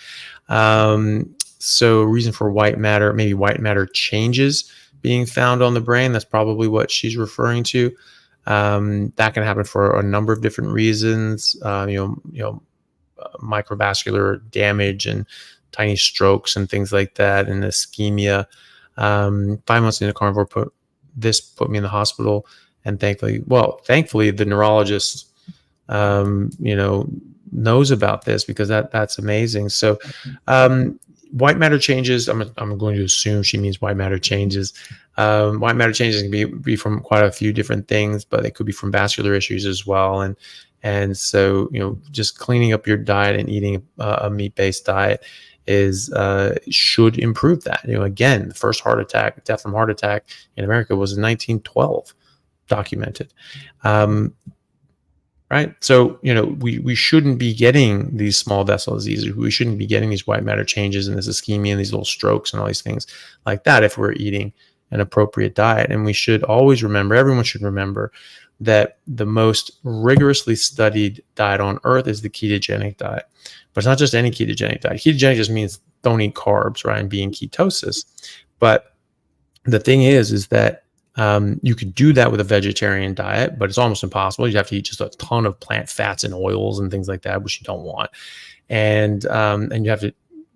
So reason for white matter, maybe white matter changes being found on the brain. That's probably what she's referring to. That can happen for a number of different reasons. Microvascular damage and tiny strokes and things like that, and ischemia. 5 months into carnivore put me in the hospital, and thankfully the neurologist, knows about this because that's amazing. So, white matter changes. I'm going to assume she means white matter changes. White matter changes can be from quite a few different things, but it could be from vascular issues as well. And so just cleaning up your diet and eating a meat-based diet should improve that. Again, the first death from heart attack in America was in 1912, documented. Right. So, we shouldn't be getting these small vessel diseases. We shouldn't be getting these white matter changes and this ischemia and these little strokes and all these things like that if we're eating an appropriate diet. And we should always remember, everyone should remember, that the most rigorously studied diet on earth is the ketogenic diet. But it's not just any ketogenic diet. Ketogenic just means don't eat carbs, right, and be in ketosis. But the thing is that you could do that with a vegetarian diet, but it's almost impossible. You have to eat just a ton of plant fats and oils and things like that, which you don't want. And you have to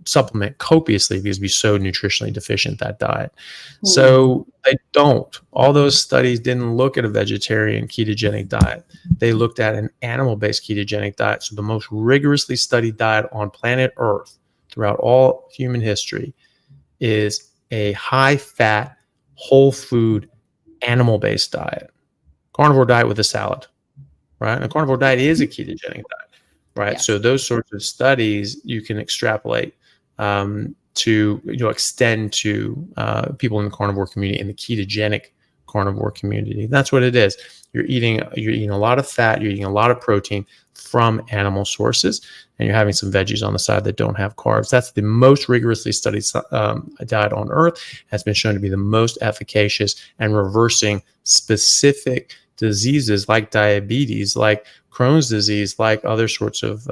supplement copiously because you're so nutritionally deficient, that diet. So they don't. All those studies didn't look at a vegetarian ketogenic diet. They looked at an animal-based ketogenic diet. So the most rigorously studied diet on planet Earth throughout all human history is a high-fat, whole food, animal-based diet. Carnivore diet with a salad, right? And a carnivore diet is a ketogenic diet, right? Yeah. So those sorts of studies you can extrapolate to extend to people in the carnivore community, in the ketogenic carnivore community. That's what it is. You're eating a lot of fat, you're eating a lot of protein from animal sources, and you're having some veggies on the side that don't have carbs. That's the most rigorously studied diet on earth. Has been shown to be the most efficacious and reversing specific diseases like diabetes, like Crohn's disease, like other sorts of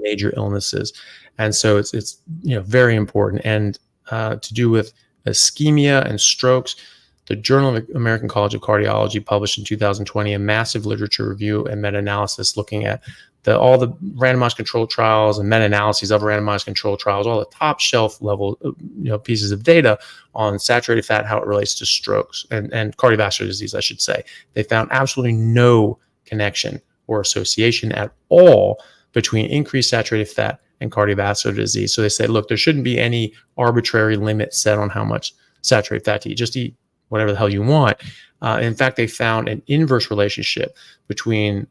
major illnesses. And so it's very important. And to do with ischemia and strokes, the Journal of American College of Cardiology published in 2020 a massive literature review and meta-analysis looking at all the randomized controlled trials and meta-analyses of randomized controlled trials, all the top shelf level pieces of data on saturated fat, how it relates to strokes and cardiovascular disease, I should say. They found absolutely no connection or association at all between increased saturated fat and cardiovascular disease. So they say, look, there shouldn't be any arbitrary limit set on how much saturated fat to eat. Just eat whatever the hell you want. In fact, they found an inverse relationship between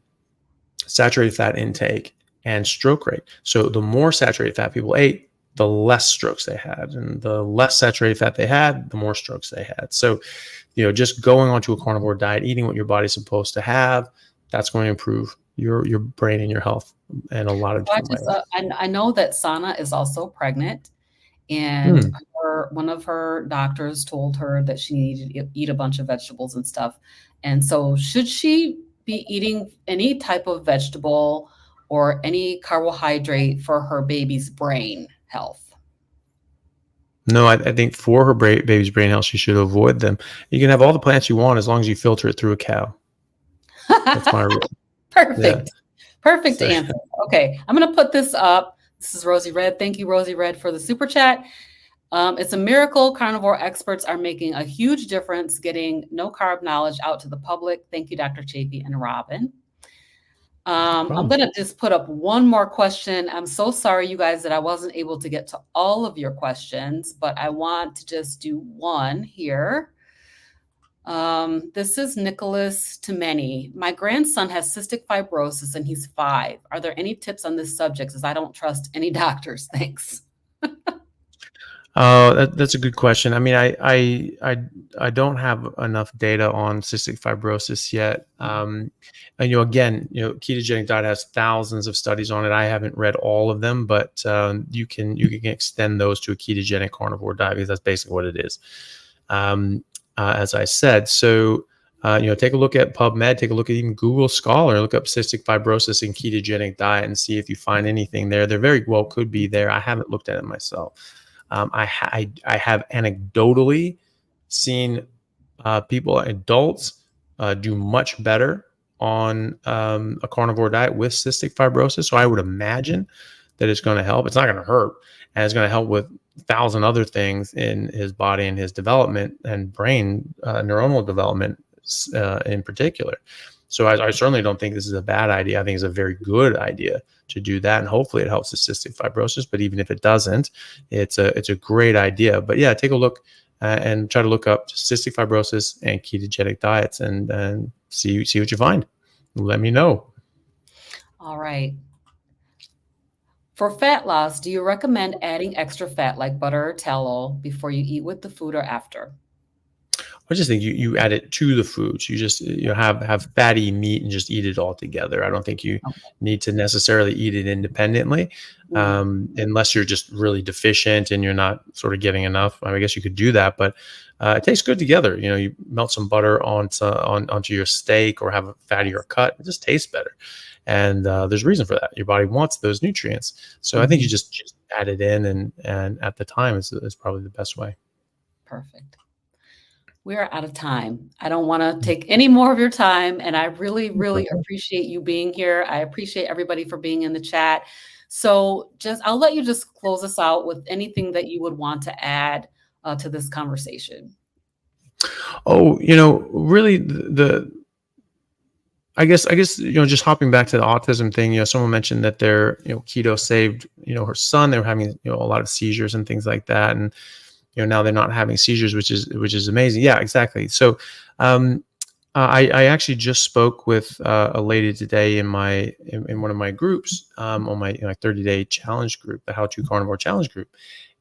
saturated fat intake and stroke rate. So the more saturated fat people ate, the less strokes they had. And the less saturated fat they had, the more strokes they had. So, just going onto a carnivore diet, eating what your body's supposed to have, that's going to improve your brain and your health in a lot of different ways. I know that Sana is also pregnant, and one of her doctors told her that she needed to eat a bunch of vegetables and stuff. And so should she be eating any type of vegetable or any carbohydrate for her baby's brain health? No, I think for her baby's brain health, she should avoid them. You can have all the plants you want as long as you filter it through a cow. That's my rule. Perfect. Yeah. Perfect answer. Okay, I'm going to put this up. This is Rosie Red. Thank you, Rosie Red, for the super chat. It's a miracle. Carnivore experts are making a huge difference getting no-carb knowledge out to the public. Thank you, Dr. Chaffee and Robin. I'm going to just put up one more question. I'm so sorry, you guys, that I wasn't able to get to all of your questions, but I want to just do one here. This is Nicholas Tomeni. My grandson has cystic fibrosis and he's 5. Are there any tips on this subject, as I don't trust any doctors? Thanks. That's a good question. I mean, I don't have enough data on cystic fibrosis yet. And again, ketogenic diet has thousands of studies on it. I haven't read all of them, but you can extend those to a ketogenic carnivore diet because that's basically what it is. As I said, so take a look at PubMed, take a look at even Google Scholar, look up cystic fibrosis and ketogenic diet and see if you find anything there. There very well could be there. I haven't looked at it myself. I have anecdotally seen adults do much better on a carnivore diet with cystic fibrosis. So I would imagine that it's going to help. It's not going to hurt, and it's going to help with 1,000 other things in his body and his development and brain neuronal development in particular. So I certainly don't think this is a bad idea. I think it's a very good idea to do that, and hopefully it helps with cystic fibrosis. But even if it doesn't, it's a great idea. But yeah, take a look and try to look up cystic fibrosis and ketogenic diets and see what you find. Let me know. All right. For fat loss, do you recommend adding extra fat like butter or tallow before you eat with the food or after? I just think you add it to the foods. You just have fatty meat and just eat it all together. I don't think you Okay. need to necessarily eat it independently, Mhm. unless you're just really deficient and you're not sort of getting enough. I guess you could do that, but it tastes good together. You melt some butter onto your steak or have a fattier cut. It just tastes better, and there's a reason for that. Your body wants those nutrients, so I think you Mhm. just add it in, and at the time is probably the best way. Perfect. We are out of time. I don't want to take any more of your time. And I really, really appreciate you being here. I appreciate everybody for being in the chat. So I'll let you just close us out with anything that you would want to add to this conversation. Oh, really I guess, just hopping back to the autism thing, someone mentioned that their, keto saved, her son. They were having, a lot of seizures and things like that. And, now they're not having seizures, which is amazing. Yeah, exactly. So, I actually just spoke with a lady today in one of my groups, on my 30-day challenge group, the How to Carnivore challenge group,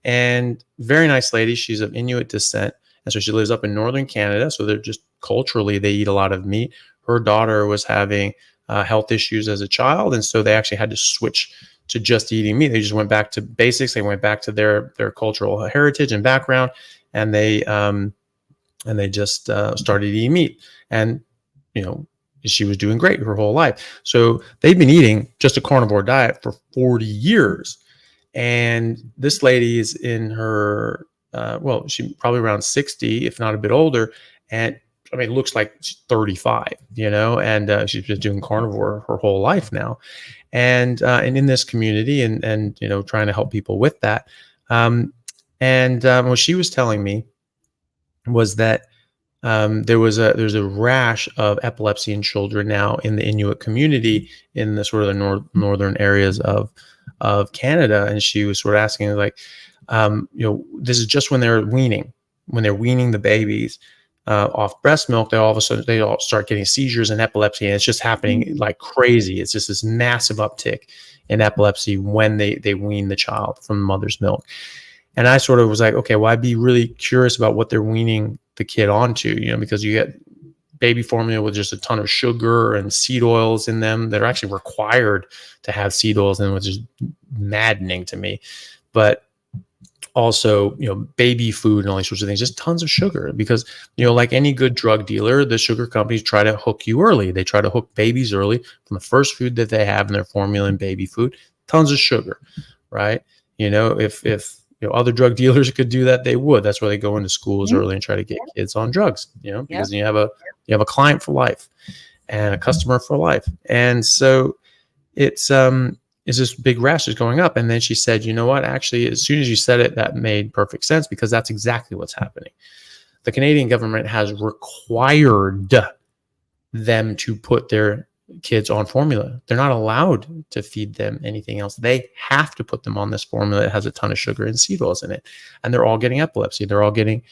and very nice lady. She's of Inuit descent, and so she lives up in northern Canada. So they're just culturally they eat a lot of meat. Her daughter was having health issues as a child, and so they actually had to switch to just eating meat. They just went back to basics. They went back to their cultural heritage and background, and they just started eating meat. And she was doing great her whole life. So they've been eating just a carnivore diet for 40 years. And this lady is in her she probably around 60, if not a bit older. And I mean, it looks like she's 35, and she's been doing carnivore her whole life now. And in this community, and trying to help people with that. What she was telling me was that there's a rash of epilepsy in children now in the Inuit community in the sort of the northern areas of Canada. And she was sort of asking, like, this is just when they're weaning the babies off breast milk. They all of a sudden they all start getting seizures and epilepsy, and it's just happening like crazy. It's just this massive uptick in epilepsy when they wean the child from the mother's milk. And I sort of was like, okay, well, I'd be really curious about what they're weaning the kid onto, because you get baby formula with just a ton of sugar and seed oils in them that are actually required to have seed oils in, which is maddening to me. But also, baby food and all these sorts of things, just tons of sugar, because, like any good drug dealer, the sugar companies try to hook you early. They try to hook babies early from the first food that they have in their formula and baby food, tons of sugar, right? If other drug dealers could do that, they would. That's why they go into schools early and try to get kids on drugs, because you have a client for life and a customer for life. And so it's this big rash is going up. And then she said, you know what, actually, as soon as you said it, that made perfect sense, because that's exactly what's happening. The Canadian government has required them to put their kids on formula. They're not allowed to feed them anything else. They have to put them on this formula that has a ton of sugar and seed oils in it. And they're all getting epilepsy. They're all getting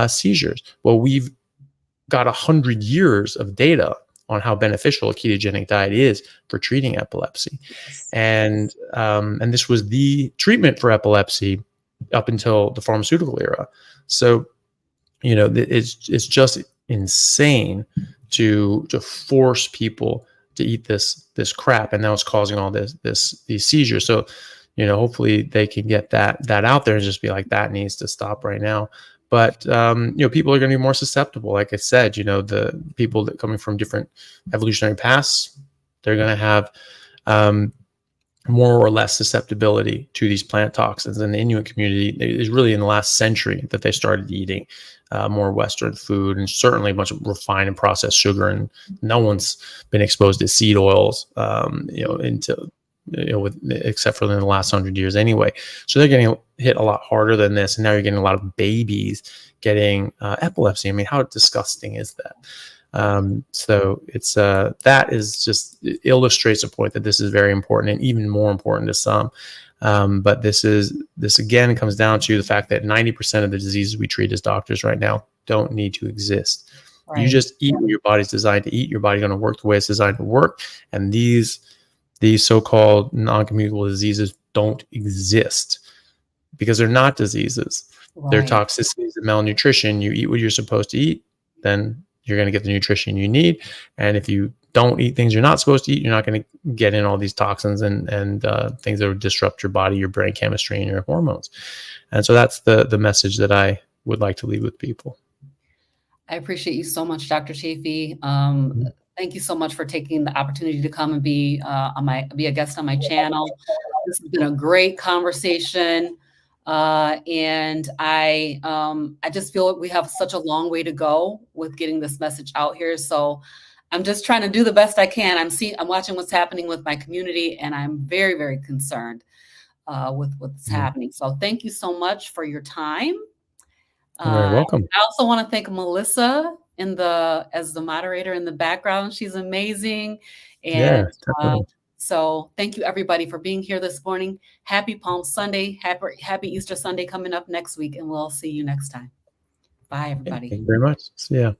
seizures. Well, we've got 100 years of data on how beneficial a ketogenic diet is for treating epilepsy. And this was the treatment for epilepsy up until the pharmaceutical era. So, it's just insane to force people to eat this crap, and now it's causing all these seizures. So, hopefully they can get that out there and just be like, that needs to stop right now. But people are going to be more susceptible. Like I said, the people that coming from different evolutionary paths, they're going to have more or less susceptibility to these plant toxins. And the Inuit community is really in the last century that they started eating more Western food, and certainly a bunch of refined and processed sugar. And no one's been exposed to seed oils, except for in the last 100 years anyway. So they're getting hit a lot harder than this. And now you're getting a lot of babies getting epilepsy. I mean, how disgusting is that? So it's that is just illustrates a point that this is very important, and even more important to some. But this again comes down to the fact that 90% of the diseases we treat as doctors right now don't need to exist. Right. You just eat what your body's designed to eat. Your body's going to work the way it's designed to work. And these so-called non-communicable diseases don't exist because they're not diseases. Right. They're toxicities and malnutrition. You eat what you're supposed to eat, then you're going to get the nutrition you need. And if you don't eat things you're not supposed to eat, you're not going to get in all these toxins and things that would disrupt your body, your brain chemistry, and your hormones. And so that's the message that I would like to leave with people. I appreciate you so much, Dr. Chaffee. Mhm. Thank you so much for taking the opportunity to come and be a guest on my channel. This has been a great conversation. And I just feel like we have such a long way to go with getting this message out here. So I'm just trying to do the best I can. I'm watching what's happening with my community, and I'm very, very concerned with what's happening. So thank you so much for your time. You're very welcome. I also want to thank Melissa as the moderator in the background. She's amazing. Yeah, And definitely. so thank you everybody for being here this morning. Happy Palm Sunday. Happy Easter Sunday coming up next week, and we'll see you next time. Bye, everybody. Thank you very much. See ya.